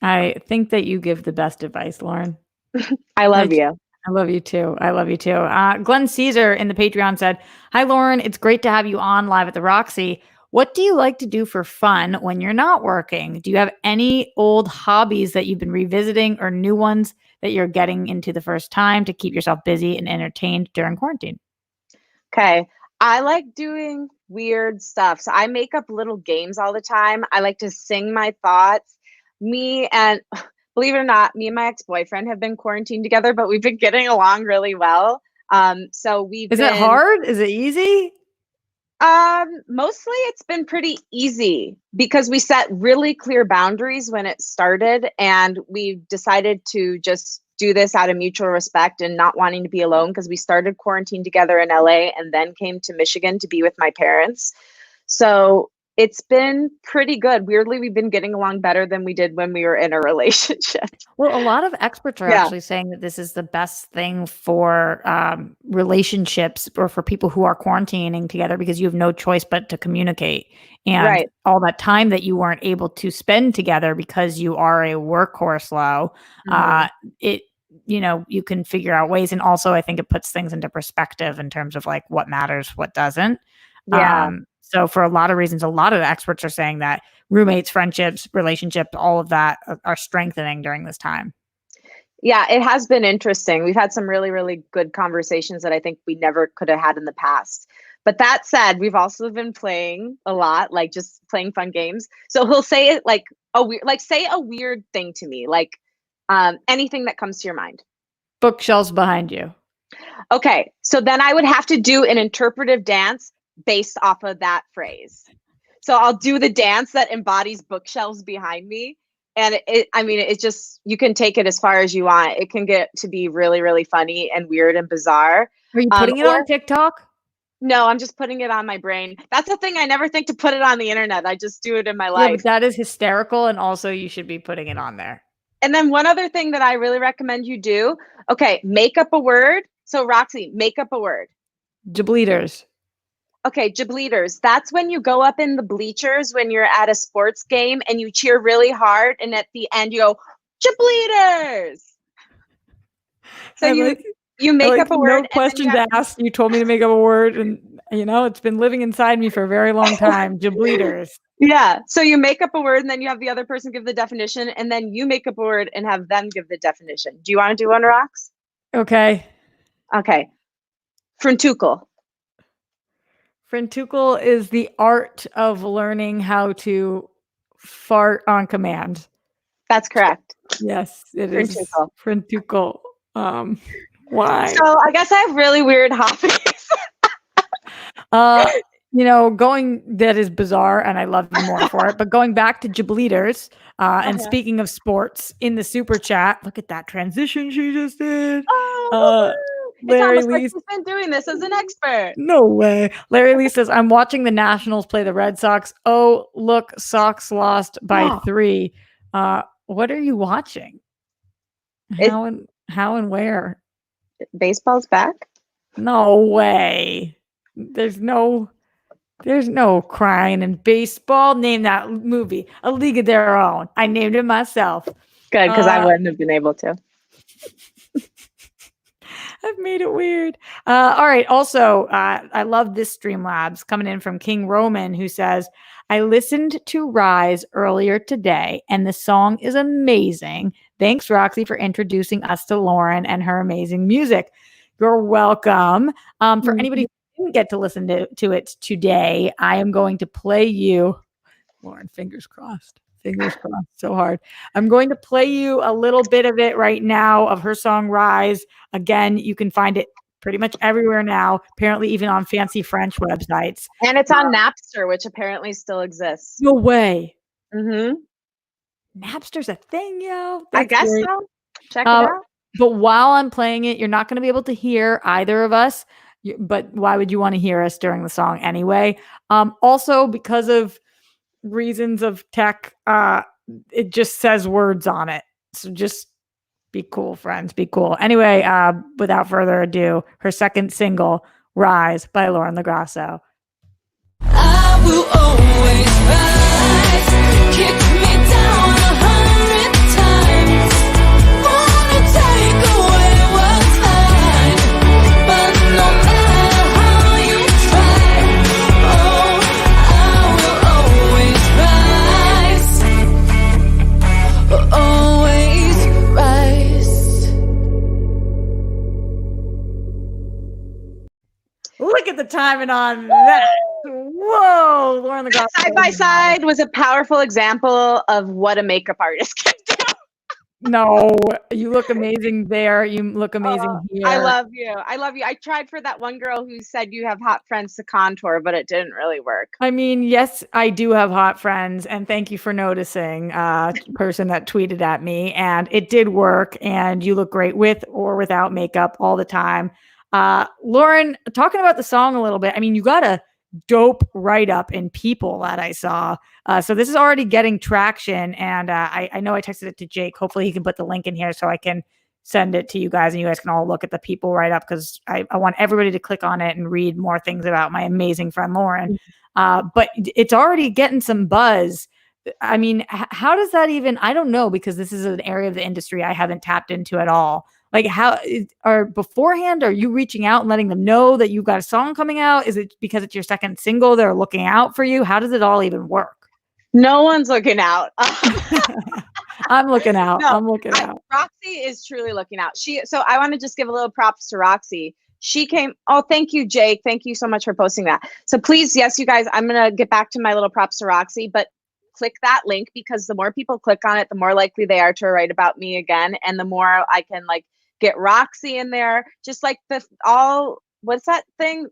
Speaker 1: I think that you give the best advice, Lauren.
Speaker 2: I love you.
Speaker 1: I love you too. I love you too. Glenn Caesar in the Patreon said, "Hi, Lauren. It's great to have you on live at the Roxy. What do you like to do for fun when you're not working? Do you have any old hobbies that you've been revisiting or new ones that you're getting into the first time to keep yourself busy and entertained during quarantine?"
Speaker 2: Okay. I like doing weird stuff. So I make up little games all the time. I like to sing my thoughts. Me and believe it or not, me and my ex-boyfriend have been quarantined together, but we've been getting along really well. So we've
Speaker 1: Is it hard? Is it easy?
Speaker 2: Mostly it's been pretty easy because we set really clear boundaries when it started, and we decided to just do this out of mutual respect and not wanting to be alone, because we started quarantine together in LA and then came to Michigan to be with my parents. So it's been pretty good. Weirdly, we've been getting along better than we did when we were in a relationship.
Speaker 1: Well, a lot of experts are actually saying that this is the best thing for relationships or for people who are quarantining together, because you have no choice but to communicate. And all that time that you weren't able to spend together because you are a workhorse, you can figure out ways. And also, I think it puts things into perspective in terms of like what matters, what doesn't. So for a lot of reasons, a lot of the experts are saying that roommates, friendships, relationships, all of that are strengthening during this time.
Speaker 2: Yeah, it has been interesting. We've had some really, really good conversations that I think we never could have had in the past. But that said, we've also been playing a lot, like just playing fun games. So he'll say it like say a weird thing to me, like anything that comes to your mind.
Speaker 1: Bookshelves behind you.
Speaker 2: Okay, so then I would have to do an interpretive dance based off of that phrase. So I'll do the dance that embodies bookshelves behind me. And it's just, you can take it as far as you want. It can get to be really, really funny and weird and bizarre.
Speaker 1: Are you putting it on TikTok?
Speaker 2: No, I'm just putting it on my brain. That's the thing. I never think to put it on the internet. I just do it in my life.
Speaker 1: Yeah, but that is hysterical. And also you should be putting it on there.
Speaker 2: And then one other thing that I really recommend you do. Okay, make up a word. So Roxy, make up a word.
Speaker 1: Jableaters.
Speaker 2: Okay, jableaters. That's when you go up in the bleachers when you're at a sports game and you cheer really hard, and at the end you go, jableaters. So you make up a word.
Speaker 1: No questions asked. You told me to make up a word, and it's been living inside me for a very long time. Jableaters.
Speaker 2: Yeah. So you make up a word, and then you have the other person give the definition, and then you make up a word and have them give the definition. Do you want to do one, Rox?
Speaker 1: Okay.
Speaker 2: Okay. Frontucle.
Speaker 1: Frontucle is the art of learning how to fart on command.
Speaker 2: That's correct.
Speaker 1: Yes, it is. Frontucle. Why?
Speaker 2: So I guess I have really weird hobbies.
Speaker 1: That is bizarre, and I love you more for it. But going back to Jableaters, and speaking of sports, in the super chat, look at that transition she just did.
Speaker 2: Larry Lee, like he's been doing this as an expert.
Speaker 1: No way. Larry Lee says, "I'm watching the Nationals play the Red Sox. Oh, look, Sox lost by 3. What are you watching? How and where?
Speaker 2: Baseball's back?
Speaker 1: No way. There's no crying in baseball. Name that movie. A League of Their Own. I named it myself.
Speaker 2: Good, because I wouldn't have been able to.
Speaker 1: I've made it weird. All right. Also, I love this Streamlabs coming in from King Roman, who says, "I listened to Rise earlier today, and the song is amazing. Thanks, Roxy, for introducing us to Lauren and her amazing music." You're welcome. For anybody who didn't get to listen to it today, I am going to play you, Lauren, fingers crossed. Fingers crossed so hard. I'm going to play you a little bit of it right now of her song Rise. Again, you can find it pretty much everywhere now, apparently even on fancy French websites.
Speaker 2: And it's on Napster, which apparently still exists.
Speaker 1: No way.
Speaker 2: Mm-hmm.
Speaker 1: Napster's a thing, yo.
Speaker 2: I guess
Speaker 1: great.
Speaker 2: so. Check it out.
Speaker 1: But while I'm playing it, you're not going to be able to hear either of us. But why would you want to hear us during the song anyway? Also, because of reasons of tech, it just says words on it. So just be cool, friends. Be cool. Anyway, without further ado, her second single, Rise by Lauren LoGrasso.
Speaker 3: I will always rise. Kick me down 100 times. Wanna take away what's mine, but no matter how you try, oh, I will always rise.
Speaker 1: Look at the timing on that. Whoa, Lauren LoGrasso.
Speaker 2: Side by Side was a powerful example of what a makeup artist can do.
Speaker 1: No, you look amazing there. You look amazing here.
Speaker 2: I love you. I tried for that one girl who said you have hot friends to contour, but it didn't really work.
Speaker 1: I mean, yes, I do have hot friends, and thank you for noticing, person that tweeted at me, and it did work, and you look great with or without makeup all the time. Lauren, talking about the song a little bit, I mean, you got a dope write-up in People that I saw. So this is already getting traction, and I know I texted it to Jake. Hopefully he can put the link in here so I can send it to you guys, and you guys can all look at the People write-up, because I want everybody to click on it and read more things about my amazing friend Lauren. But it's already getting some buzz. I mean, how does that even, I don't know, because this is an area of the industry I haven't tapped into at all. Like, how are beforehand, are you reaching out and letting them know that you've got a song coming out? Is it because it's your second single, they're looking out for you? How does it all even work?
Speaker 2: No one's looking out.
Speaker 1: I'm looking out.
Speaker 2: No,
Speaker 1: I'm looking out.
Speaker 2: Roxy is truly looking out. So I want to just give a little props to Roxy. She came. Oh, thank you, Jake. Thank you so much for posting that. So please, yes, you guys, I'm going to get back to my little props to Roxy, but click that link, because the more people click on it, the more likely they are to write about me again. And the more I can get Roxy in there, just like what's that thing?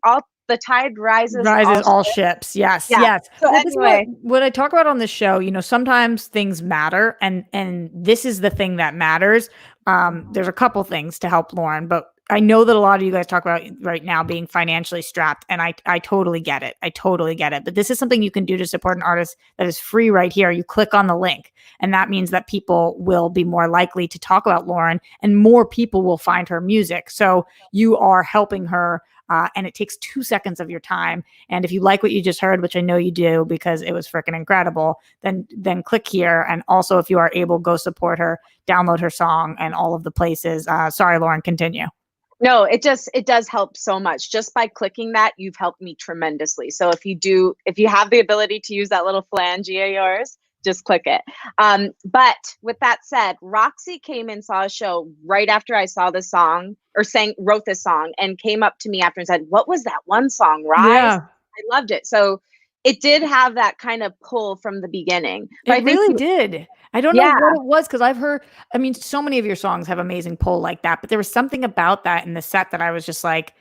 Speaker 2: The tide rises
Speaker 1: all ships. Yes.
Speaker 2: Yeah.
Speaker 1: Yes.
Speaker 2: So anyway,
Speaker 1: what I talk about on the show, sometimes things matter, and this is the thing that matters. There's a couple things to help Lauren, but I know that a lot of you guys talk about right now being financially strapped, and I totally get it. I totally get it. But this is something you can do to support an artist that is free right here. You click on the link, and that means that people will be more likely to talk about Lauren, and more people will find her music. So you are helping her. And it takes 2 seconds of your time. And if you like what you just heard, which I know you do because it was freaking incredible, then click here. And also, if you are able, go support her, download her song, and all of the places. Sorry, Lauren, continue.
Speaker 2: No, it does help so much. Just by clicking that, you've helped me tremendously. So if you have the ability to use that little phalange of yours, just click it. But with that said, Roxy came and saw a show right after I saw this song, or wrote this song, and came up to me after and said, "What was that one song, Rise?"
Speaker 1: Yeah.
Speaker 2: I loved it. So it did have that kind of pull from the beginning.
Speaker 1: But it really did. I don't know what it was, because I've heard, I mean, so many of your songs have amazing pull like that, but there was something about that in the set that I was just like,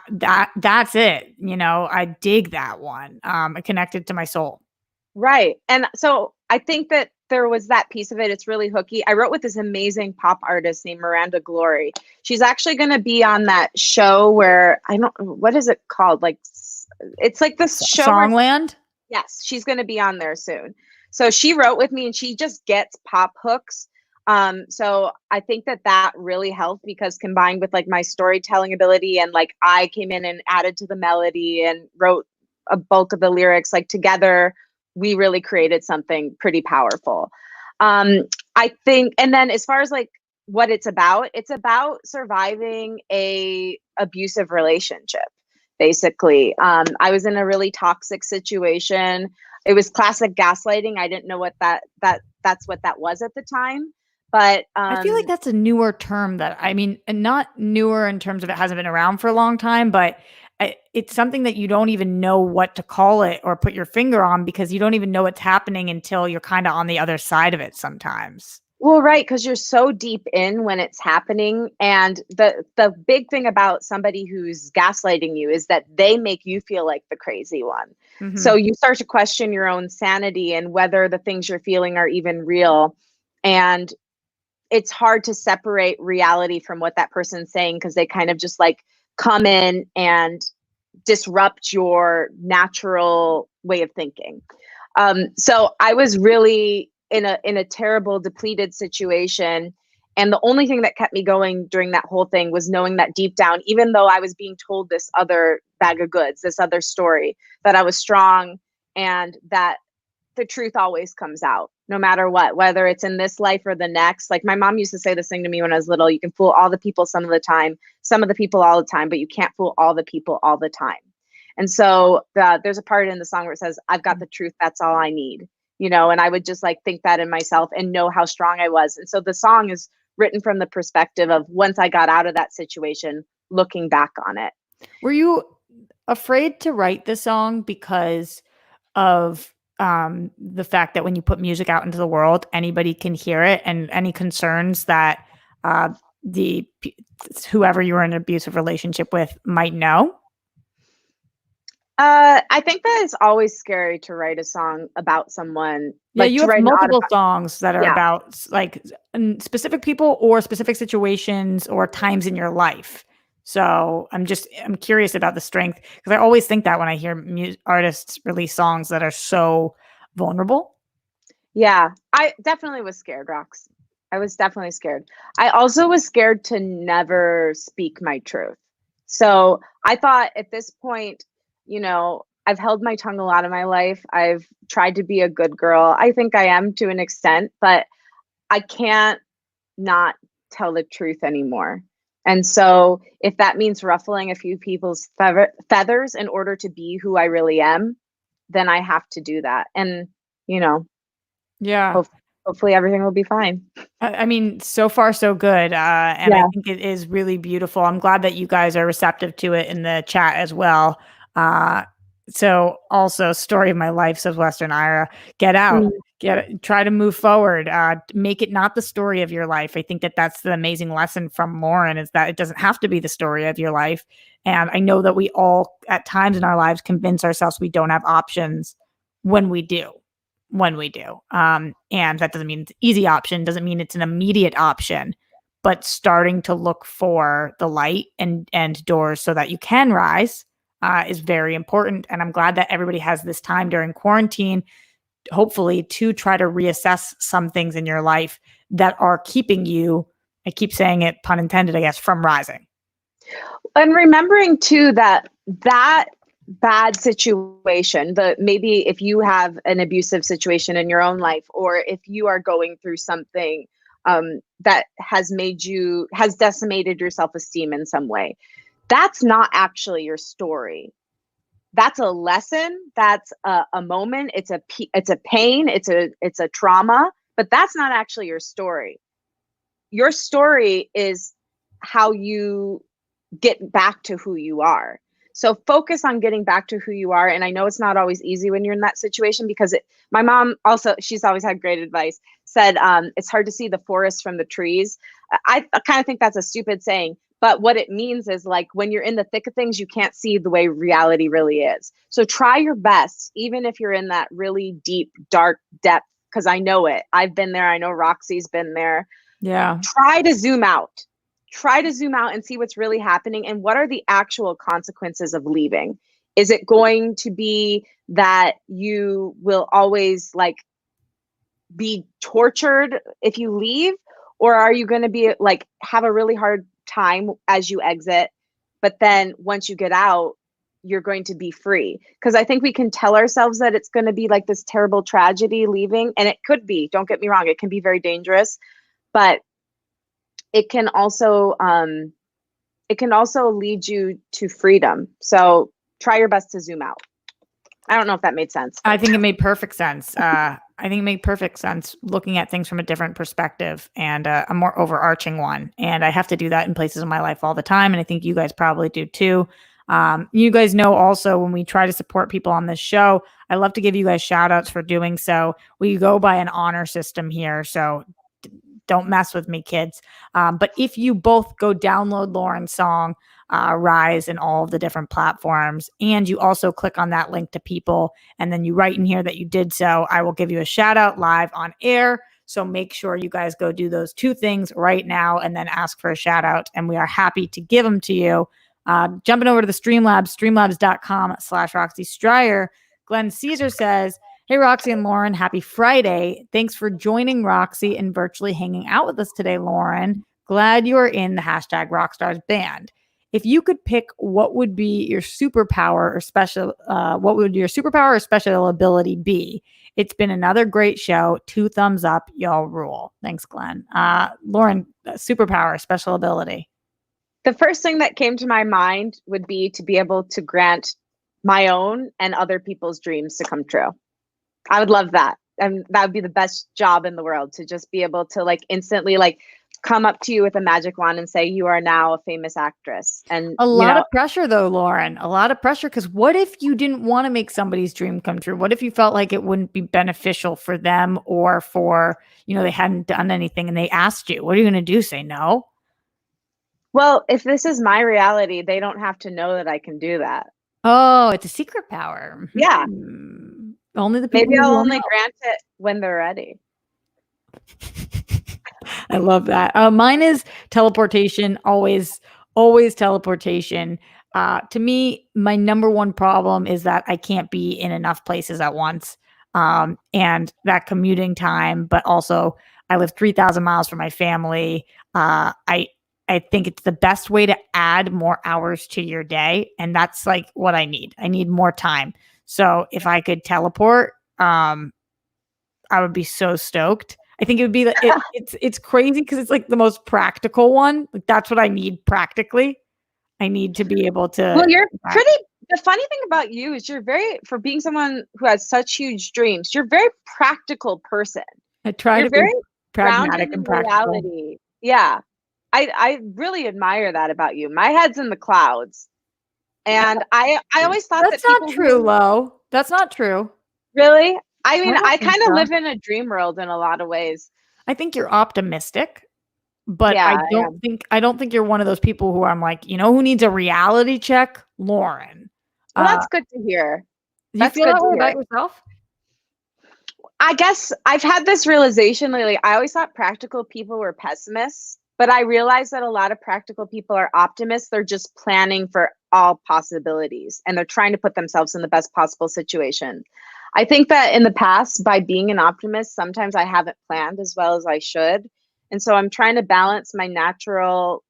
Speaker 1: that's it. I dig that one. It connected to my soul.
Speaker 2: Right. And so I think that there was that piece of it. It's really hooky. I wrote with this amazing pop artist named Miranda Glory. She's actually going to be on that show where, what is it called? It's like this show.
Speaker 1: Songland?
Speaker 2: Yes. She's going to be on there soon. So she wrote with me, and she just gets pop hooks. So I think that really helped, because combined with my storytelling ability, and I came in and added to the melody and wrote a bulk of the lyrics, together, we really created something pretty powerful. I think, and then as far as what it's about surviving a abusive relationship. Basically, I was in a really toxic situation. It was classic gaslighting. I didn't know that's what that was at the time. But
Speaker 1: I feel like that's a newer term and not newer in terms of it hasn't been around for a long time, but it's something that you don't even know what to call it or put your finger on, because you don't even know what's happening until you're kind of on the other side of it sometimes.
Speaker 2: Well, right, because you're so deep in when it's happening, and the big thing about somebody who's gaslighting you is that they make you feel like the crazy one. So you start to question your own sanity and whether the things you're feeling are even real. And it's hard to separate reality from what that person's saying because they kind of just like come in and disrupt your natural way of thinking. So I was really in a terrible, depleted situation. And the only thing that kept me going during that whole thing was knowing that deep down, even though I was being told this other bag of goods, this other story, that I was strong and that the truth always comes out no matter what, whether it's in this life or the next. Like my mom used to say this thing to me when I was little: you can fool all the people some of the time, some of the people all the time, but you can't fool all the people all the time. And so there's a part in the song where it says, I've got the truth, that's all I need, you know, and I would just like think that in myself and know how strong I was. And so the song is written from the perspective of once I got out of that situation, looking back on it.
Speaker 1: Were you afraid to write the song because of the fact that when you put music out into the world, anybody can hear it, and any concerns that whoever you were in an abusive relationship with might know?
Speaker 2: I think that it's always scary to write a song about someone.
Speaker 1: Yeah,
Speaker 2: like
Speaker 1: you
Speaker 2: to
Speaker 1: have
Speaker 2: write
Speaker 1: multiple songs that are
Speaker 2: Yeah.
Speaker 1: about like specific people or specific situations or times in your life. So I'm curious about the strength, because I always think that when I hear artists release songs that are so vulnerable.
Speaker 2: Yeah, I definitely was scared, Rox. I was definitely scared. I also was scared to never speak my truth. So I thought at this point, you know, I've held my tongue a lot of my life. I've tried to be a good girl. I think I am to an extent, but I can't not tell the truth anymore. And so if that means ruffling a few people's feathers in order to be who I really am, then I have to do that. And, you know,
Speaker 1: Yeah.
Speaker 2: hopefully everything will be fine.
Speaker 1: I mean, so far so good. And I think it is really beautiful. I'm glad that you guys are receptive to it in the chat as well. So also, story of my life, says Western Ira. Get out. Try to move forward. Make it not the story of your life. I think that that's the amazing lesson from Lauren, is that it doesn't have to be the story of your life. And I know that we all, at times in our lives, convince ourselves we don't have options when we do. And that doesn't mean it's an easy option, doesn't mean it's an immediate option, but starting to look for the light and doors so that you can rise is very important. And I'm glad that everybody has this time during quarantine, hopefully, to try to reassess some things in your life that are keeping you, I keep saying it, pun intended, I guess, from rising.
Speaker 2: And remembering too that bad situation, maybe if you have an abusive situation in your own life, or if you are going through something that has decimated your self-esteem in some way, that's not actually your story. That's a lesson. That's a moment. It's a pain. It's a trauma, but that's not actually your story. Your story is how you get back to who you are. So focus on getting back to who you are. And I know it's not always easy when you're in that situation, because my mom also, she's always had great advice, said it's hard to see the forest from the trees. I kind of think that's a stupid saying, but what it means is, like, when you're in the thick of things, you can't see the way reality really is. So try your best, even if you're in that really deep, dark depth, because I know it. I've been there. I know Roxy's been there.
Speaker 1: Yeah.
Speaker 2: Try to zoom out. Try to zoom out and see what's really happening and what are the actual consequences of leaving. Is it going to be that you will always like be tortured if you leave, or are you going to be like have a really hard time as you exit, but then once you get out, you're going to be free? Because I think we can tell ourselves that it's going to be like this terrible tragedy leaving, and it could be, don't get me wrong, it can be very dangerous, but it can also lead you to freedom. So try your best to zoom out. I don't know if that made sense.
Speaker 1: I think it made perfect sense. I think it made perfect sense, looking at things from a different perspective and a more overarching one. And I have to do that in places in my life all the time. And I think you guys probably do too. You guys know also, when we try to support people on this show, I love to give you guys shout outs for doing so. We go by an honor system here. So don't mess with me, kids. But if you both go download Lauren's song, Rise, in all of the different platforms, and you also click on that link to people, and then you write in here that you did so, I will give you a shout out live on air. So make sure you guys go do those 2 things right now and then ask for a shout out. And we are happy to give them to you. Jumping over to the Streamlabs, streamlabs.com/Roxy Stryer. Glenn Caesar says, hey, Roxy and Lauren, happy Friday. Thanks for joining Roxy and virtually hanging out with us today, Lauren. Glad you are in the hashtag Rockstars band. If you could pick what would be your superpower or special, what would your superpower or special ability be? It's been another great show. 2 thumbs up. Y'all rule. Thanks, Glenn. Lauren, superpower, special ability.
Speaker 2: The first thing that came to my mind would be to be able to grant my own and other people's dreams to come true. I would love that. And that would be the best job in the world, to just be able to like instantly like come up to you with a magic wand and say, you are now a famous actress. And
Speaker 1: a lot of pressure though, Lauren, a lot of pressure. Because what if you didn't want to make somebody's dream come true? What if you felt like it wouldn't be beneficial for them, or for, they hadn't done anything and they asked you? What are you going to do? Say no?
Speaker 2: Well, if this is my reality, they don't have to know that I can do that.
Speaker 1: Oh, it's a secret power.
Speaker 2: Yeah.
Speaker 1: Only the people.
Speaker 2: Maybe I'll only grant it when they're ready.
Speaker 1: I love that. Mine is teleportation. Always teleportation. To me, my number one problem is that I can't be in enough places at once. And that commuting time, but also I live 3,000 miles from my family. I think it's the best way to add more hours to your day. And that's like what I need. I need more time. So if I could teleport, I would be so stoked. I think it would be like, it's crazy because it's like the most practical one. Like that's what I need practically. I need to be able to.
Speaker 2: Well, the funny thing about you is for being someone who has such huge dreams, you're a very practical person.
Speaker 1: I try to be pragmatic and practical.
Speaker 2: Reality. Yeah. I really admire that about you. My head's in the clouds. And I always thought
Speaker 1: that's not true, Lo. That's not true.
Speaker 2: Really? I mean, I kind of live in a dream world in a lot of ways.
Speaker 1: I think you're optimistic, but I don't think you're one of those people who I'm like, who needs a reality check? Lauren.
Speaker 2: Well, that's good to hear.
Speaker 1: You feel that way about yourself?
Speaker 2: I guess I've had this realization lately. I always thought practical people were pessimists, but I realized that a lot of practical people are optimists. They're just planning for all possibilities, and they're trying to put themselves in the best possible situation. I think that in the past, by being an optimist, sometimes I haven't planned as well as I should. And so I'm trying to balance my natural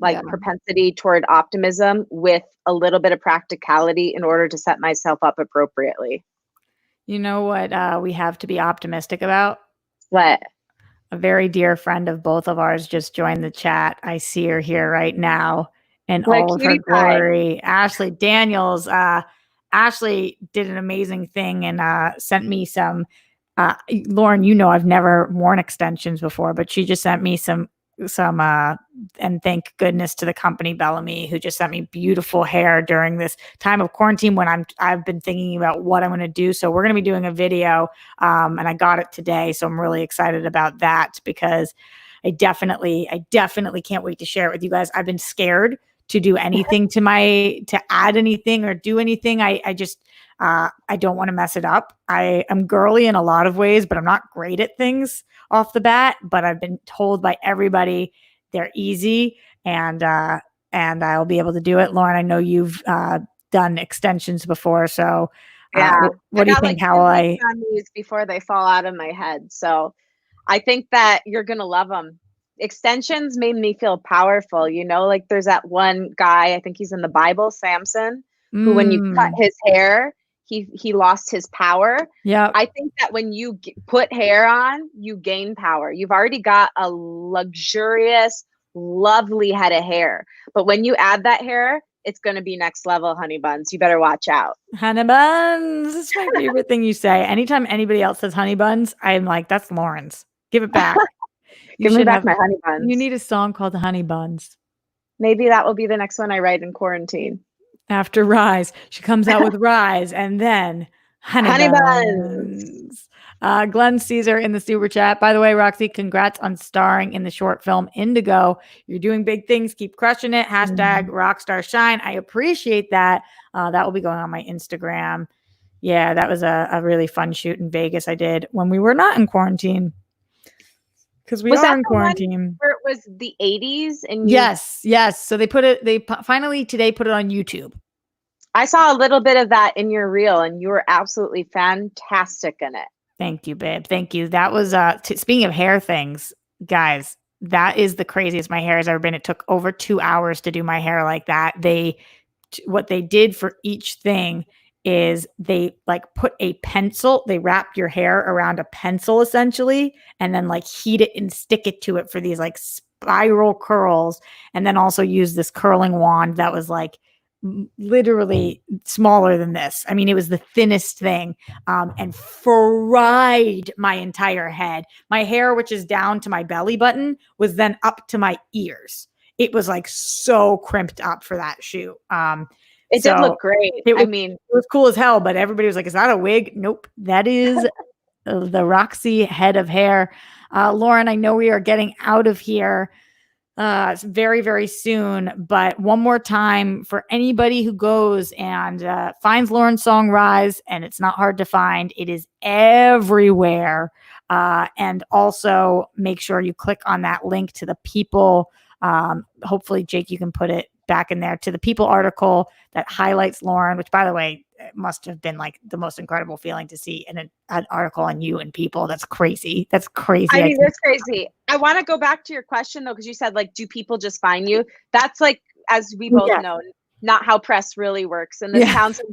Speaker 2: propensity toward optimism with a little bit of practicality in order to set myself up appropriately.
Speaker 1: You know what we have to be optimistic about?
Speaker 2: What?
Speaker 1: A very dear friend of both of ours just joined the chat. I see her here right now in all of her glory. Ashley Daniels. Ashley did an amazing thing and sent me some. Lauren, I've never worn extensions before, but she just sent me some, and thank goodness to the company Bellamy, who just sent me beautiful hair during this time of quarantine when I've been thinking about what I'm going to do. So we're going to be doing a video, and I got it today. So I'm really excited about that because I definitely can't wait to share it with you guys. I've been scared to do anything to add anything or do anything. I just I don't want to mess it up. I am girly in a lot of ways, but I'm not great at things off the bat. But I've been told by everybody they're easy, and I'll be able to do it. Lauren, I know you've done extensions before, so what do you think? How will I
Speaker 2: on these before they fall out of my head? So I think that you're gonna love them. Extensions made me feel powerful. Like there's that one guy, I think he's in the Bible, Samson, who when you cut his hair, he lost his power.
Speaker 1: Yeah.
Speaker 2: I think that when you put hair on, you gain power. You've already got a luxurious, lovely head of hair. But when you add that hair, it's going to be next level, honey buns. You better watch out.
Speaker 1: Honey buns. It's my favorite thing you say. Anytime anybody else says honey buns, I'm like, that's Lauren's. Give it back.
Speaker 2: Give me back my honey buns.
Speaker 1: You need a song called The Honey Buns.
Speaker 2: Maybe that will be the next one I write in quarantine.
Speaker 1: After Rise. She comes out with Rise and then
Speaker 2: Honey buns.
Speaker 1: Glenn Caesar in the super chat. By the way, Roxy, congrats on starring in the short film Indigo. You're doing big things. Keep crushing it. Hashtag Rockstar Shine. I appreciate that. That will be going on my Instagram. Yeah, that was a really fun shoot in Vegas I did when we were not in quarantine. Because we are in quarantine.
Speaker 2: Where it was the 80s and
Speaker 1: yes. So they finally today put it on YouTube.
Speaker 2: I saw a little bit of that in your reel, and you were absolutely fantastic in it.
Speaker 1: Thank you, babe. Thank you. That was speaking of hair things, guys, that is the craziest my hair has ever been. It took over 2 hours to do my hair like that. What they did for each thing is they like put a pencil, they wrap your hair around a pencil essentially, and then like heat it and stick it to it for these like spiral curls. And then also use this curling wand that was like literally smaller than this. I mean, it was the thinnest thing, and fried my entire head. My hair, which is down to my belly button, was then up to my ears. It was like so crimped up for that shoot.
Speaker 2: It did look great.
Speaker 1: It was cool as hell, but everybody was like, is that a wig? Nope. That is the Roxy head of hair. Lauren, I know we are getting out of here very, very soon, but one more time for anybody who goes and finds Lauren's song Rise, and it's not hard to find. It is everywhere. And also make sure you click on that link to the People. Hopefully, Jake, you can put it back in there, to the People article that highlights Lauren, which, by the way, it must have been like the most incredible feeling to see an article on you and People. That's crazy. That's crazy.
Speaker 2: I mean, that's crazy. I want to go back to your question though, because you said like, do people just find you? That's like, as we both know, not how press really works in this town. So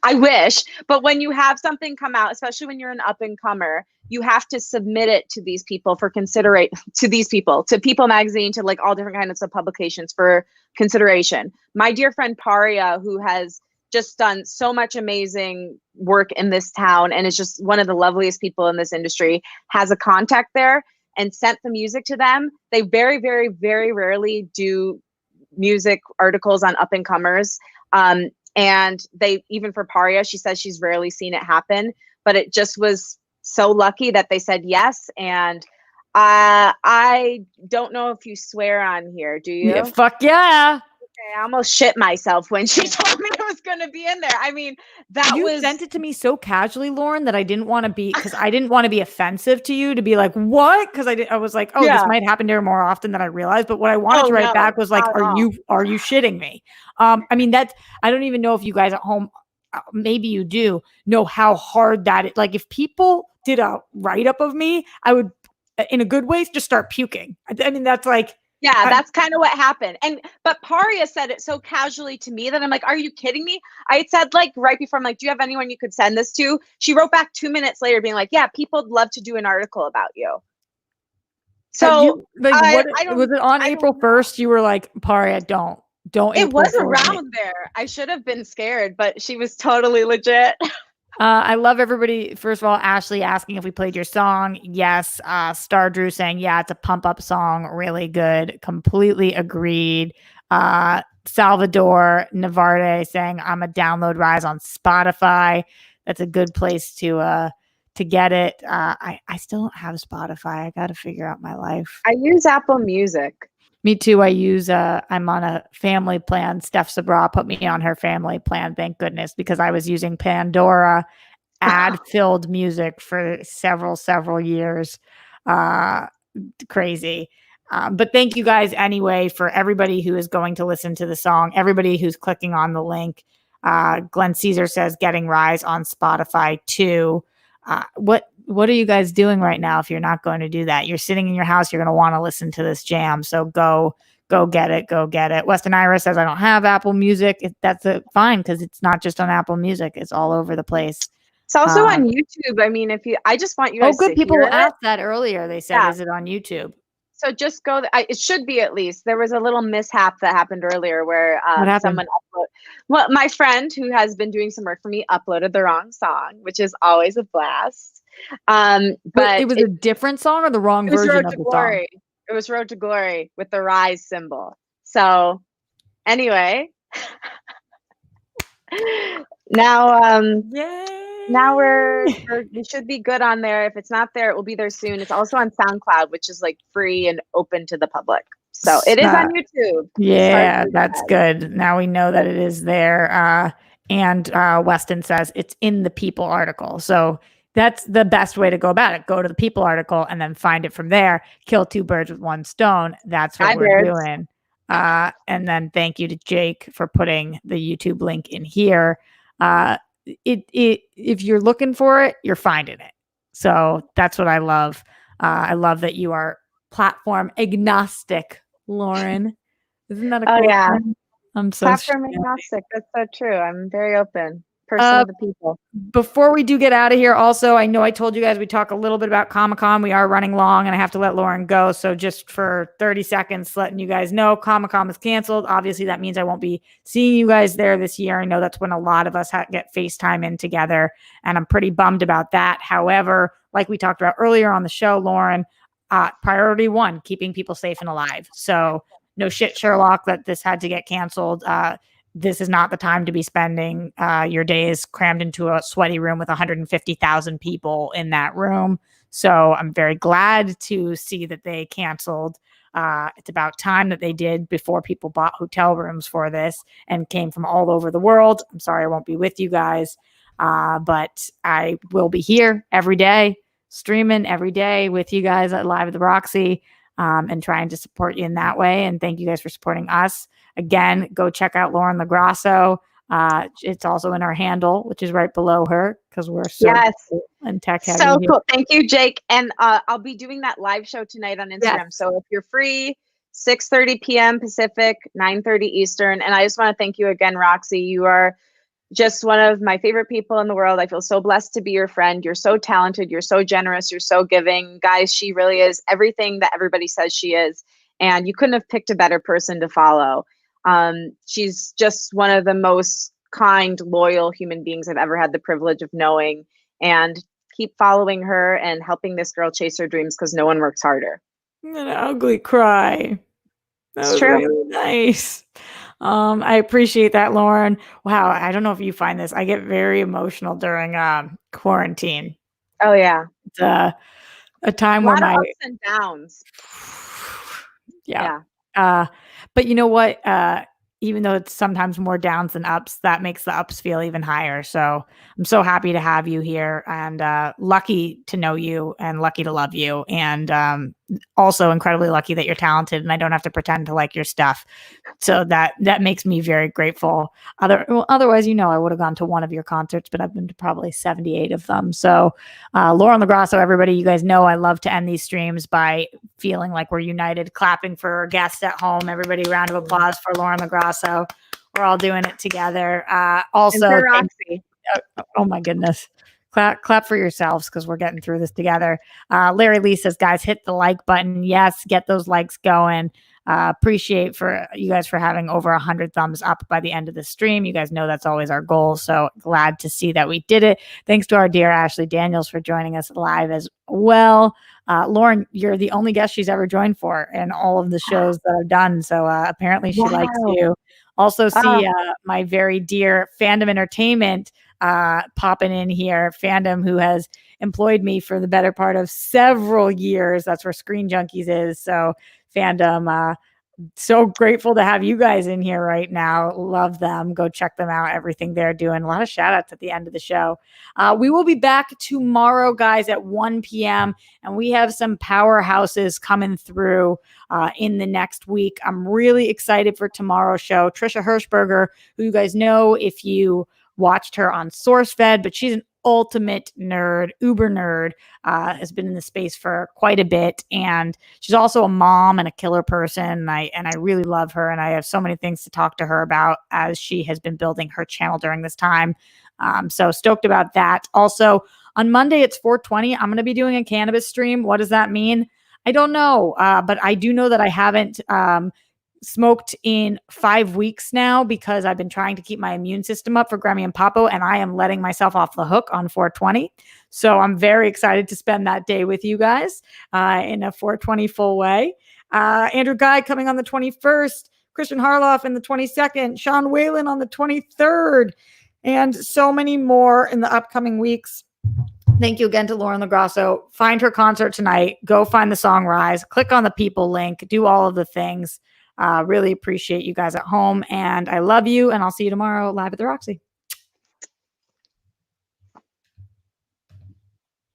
Speaker 2: I wish, but when you have something come out, especially when you're an up and comer, you have to submit it to these people for to People Magazine, to like all different kinds of publications for consideration. My dear friend Paria, who has just done so much amazing work in this town and is just one of the loveliest people in this industry, has a contact there and sent the music to them. They very, very, very rarely do music articles on up and comers. And they, even for Paria, she says she's rarely seen it happen, but it just was so lucky that they said yes. And I don't know if you swear on here, do you?
Speaker 1: Yeah, fuck yeah.
Speaker 2: I almost shit myself when she told me it was going to be in there. I mean, you
Speaker 1: sent it to me so casually, Lauren, that I didn't want to be, because I didn't want to be offensive to you, to be like, what? Because I was like, this might happen to her more often than I realized. But what I wanted to write back was like, are you shitting me? I mean, I don't even know if you guys at home, maybe you do know how hard that is. Like, if people did a write up of me, I would, in a good way, just start puking. I mean, that's like,
Speaker 2: that's kind of what happened. But Paria said it so casually to me that I'm like, are you kidding me? I had said like right before, I'm like, do you have anyone you could send this to? She wrote back 2 minutes later being like, yeah, people would love to do an article about you. So
Speaker 1: was it on April 1st? You were like, Paria, don't.
Speaker 2: It was around there. I should have been scared, but she was totally legit.
Speaker 1: I love everybody. First of all, Ashley asking if we played your song. Yes. Star Drew saying, yeah, it's a pump up song. Really good. Completely agreed. Salvador Navarre saying, I'm a download Rise on Spotify. That's a good place to get it. I still don't have Spotify. I got to figure out my life.
Speaker 2: I use Apple Music.
Speaker 1: Me too. I'm on a family plan. Steph Sabra put me on her family plan. Thank goodness, because I was using Pandora ad-filled music for several years. Crazy. But thank you guys anyway for everybody who is going to listen to the song, everybody who's clicking on the link. Glenn Caesar says getting Rise on Spotify too. What are you guys doing right now if you're not going to do that? You're sitting in your house, you're going to want to listen to this jam. So go get it. Go get it. Weston Ira says, I don't have Apple Music. That's fine, because it's not just on Apple Music. It's all over the place.
Speaker 2: It's also on YouTube. I mean, I just want you guys
Speaker 1: good. People asked that earlier. They said, is it on YouTube?
Speaker 2: So just go. It should be, at least. There was a little mishap that happened earlier where someone my friend who has been doing some work for me uploaded the wrong song, which is always a blast. But
Speaker 1: it was a different song or the wrong version of the song?
Speaker 2: It was Road to Glory with the Rise symbol. So anyway, now
Speaker 1: yay.
Speaker 2: Now we should be good on there. If it's not there, it will be there soon. It's also on SoundCloud, which is like free and open to the public. So it is on YouTube.
Speaker 1: Yeah, that's good. Now we know that it is there. And Weston says it's in the People article. So that's the best way to go about it. Go to the People article and then find it from there. Kill two birds with one stone. That's what we're doing. And then thank you to Jake for putting the YouTube link in here. If you're looking for it, you're finding it. So that's what I love. I love that you are platform agnostic, Lauren. Isn't that a cool thing? I'm so
Speaker 2: platform agnostic. That's so true. I'm very open. Person of the people.
Speaker 1: Before we do get out of here, also, I know I told you guys we talk a little bit about Comic-Con. We are running long and I have to let Lauren go. So just for 30 seconds, letting you guys know Comic-Con is canceled. Obviously, that means I won't be seeing you guys there this year. I know that's when a lot of us get FaceTime in together, and I'm pretty bummed about that. However, like we talked about earlier on the show, Lauren, priority one, keeping people safe and alive. So no shit, Sherlock, that this had to get canceled. This is not the time to be spending your days crammed into a sweaty room with 150,000 people in that room. So I'm very glad to see that they canceled. It's about time that they did before people bought hotel rooms for this and came from all over the world. I'm sorry I won't be with you guys, but I will be here every day, streaming every day with you guys at Live at the Roxy, and trying to support you in that way. And thank you guys for supporting us. Again, go check out Lauren LoGrasso. It's also in our handle, which is right below her, because we're so cool and tech heavy.
Speaker 2: So cool. Thank you, Jake. And I'll be doing that live show tonight on Instagram. Yes. So if you're free, 6:30 p.m. Pacific, 9:30 Eastern. And I just want to thank you again, Roxy. You are just one of my favorite people in the world. I feel so blessed to be your friend. You're so talented. You're so generous. You're so giving. Guys, she really is everything that everybody says she is. And you couldn't have picked a better person to follow. She's just one of the most kind, loyal human beings I've ever had the privilege of knowing, and keep following her and helping this girl chase her dreams, because no one works harder.
Speaker 1: An ugly cry. That was
Speaker 2: true.
Speaker 1: Really nice. I appreciate that, Lauren. Wow. I don't know if you find this. I get very emotional during quarantine.
Speaker 2: Oh yeah.
Speaker 1: It's a time where my
Speaker 2: ups and downs.
Speaker 1: Yeah. But you know what? Even though it's sometimes more downs than ups, that makes the ups feel even higher. So I'm so happy to have you here, and lucky to know you and lucky to love you. And also incredibly lucky that you're talented and I don't have to pretend to like your stuff. So that makes me very grateful. Otherwise, I would have gone to one of your concerts, but I've been to probably 78 of them. So Lauren LoGrasso, everybody, you guys know I love to end these streams by feeling like we're united, clapping for our guests at home. Everybody, round of applause for Lauren LoGrasso. We're all doing it together. Also,
Speaker 2: Roxy.
Speaker 1: Oh my goodness. Clap for yourselves, because we're getting through this together. Larry Lee says, guys, hit the like button. Yes, get those likes going. Appreciate for you guys for having over 100 thumbs up by the end of the stream. You guys know that's always our goal. So glad to see that we did it. Thanks to our dear Ashley Daniels for joining us live as well. Lauren, you're the only guest she's ever joined for in all of the shows that I've done. So apparently she likes you. Also see my very dear Fandom Entertainment popping in here. Fandom, who has employed me for the better part of several years. That's where Screen Junkies is. So Fandom, so grateful to have you guys in here right now. Love them. Go check them out. Everything they're doing. A lot of shout outs at the end of the show. We will be back tomorrow, guys, at 1 p.m. And we have some powerhouses coming through in the next week. I'm really excited for tomorrow's show. Trisha Hirschberger, who you guys know if you watched her on SourceFed, but she's an ultimate nerd, uber nerd, has been in the space for quite a bit. And she's also a mom and a killer person. And I really love her. And I have so many things to talk to her about as she has been building her channel during this time. So stoked about that. Also on Monday, it's 420. I'm going to be doing a cannabis stream. What does that mean? I don't know. But I do know that I haven't, smoked in 5 weeks now, because I've been trying to keep my immune system up for Grammy and Papo, and I am letting myself off the hook on 420. So I'm very excited to spend that day with you guys in a 420 full way. Andrew Guy coming on the 21st, Christian Harloff in the 22nd, Sean Whalen on the 23rd. and so many more in the upcoming weeks. Thank you again to Lauren LoGrasso. Find her concert tonight. Go find the song Rise. Click on the people link. Do all of the things. Really appreciate you guys at home. And I love you. And I'll see you tomorrow live at the Roxy.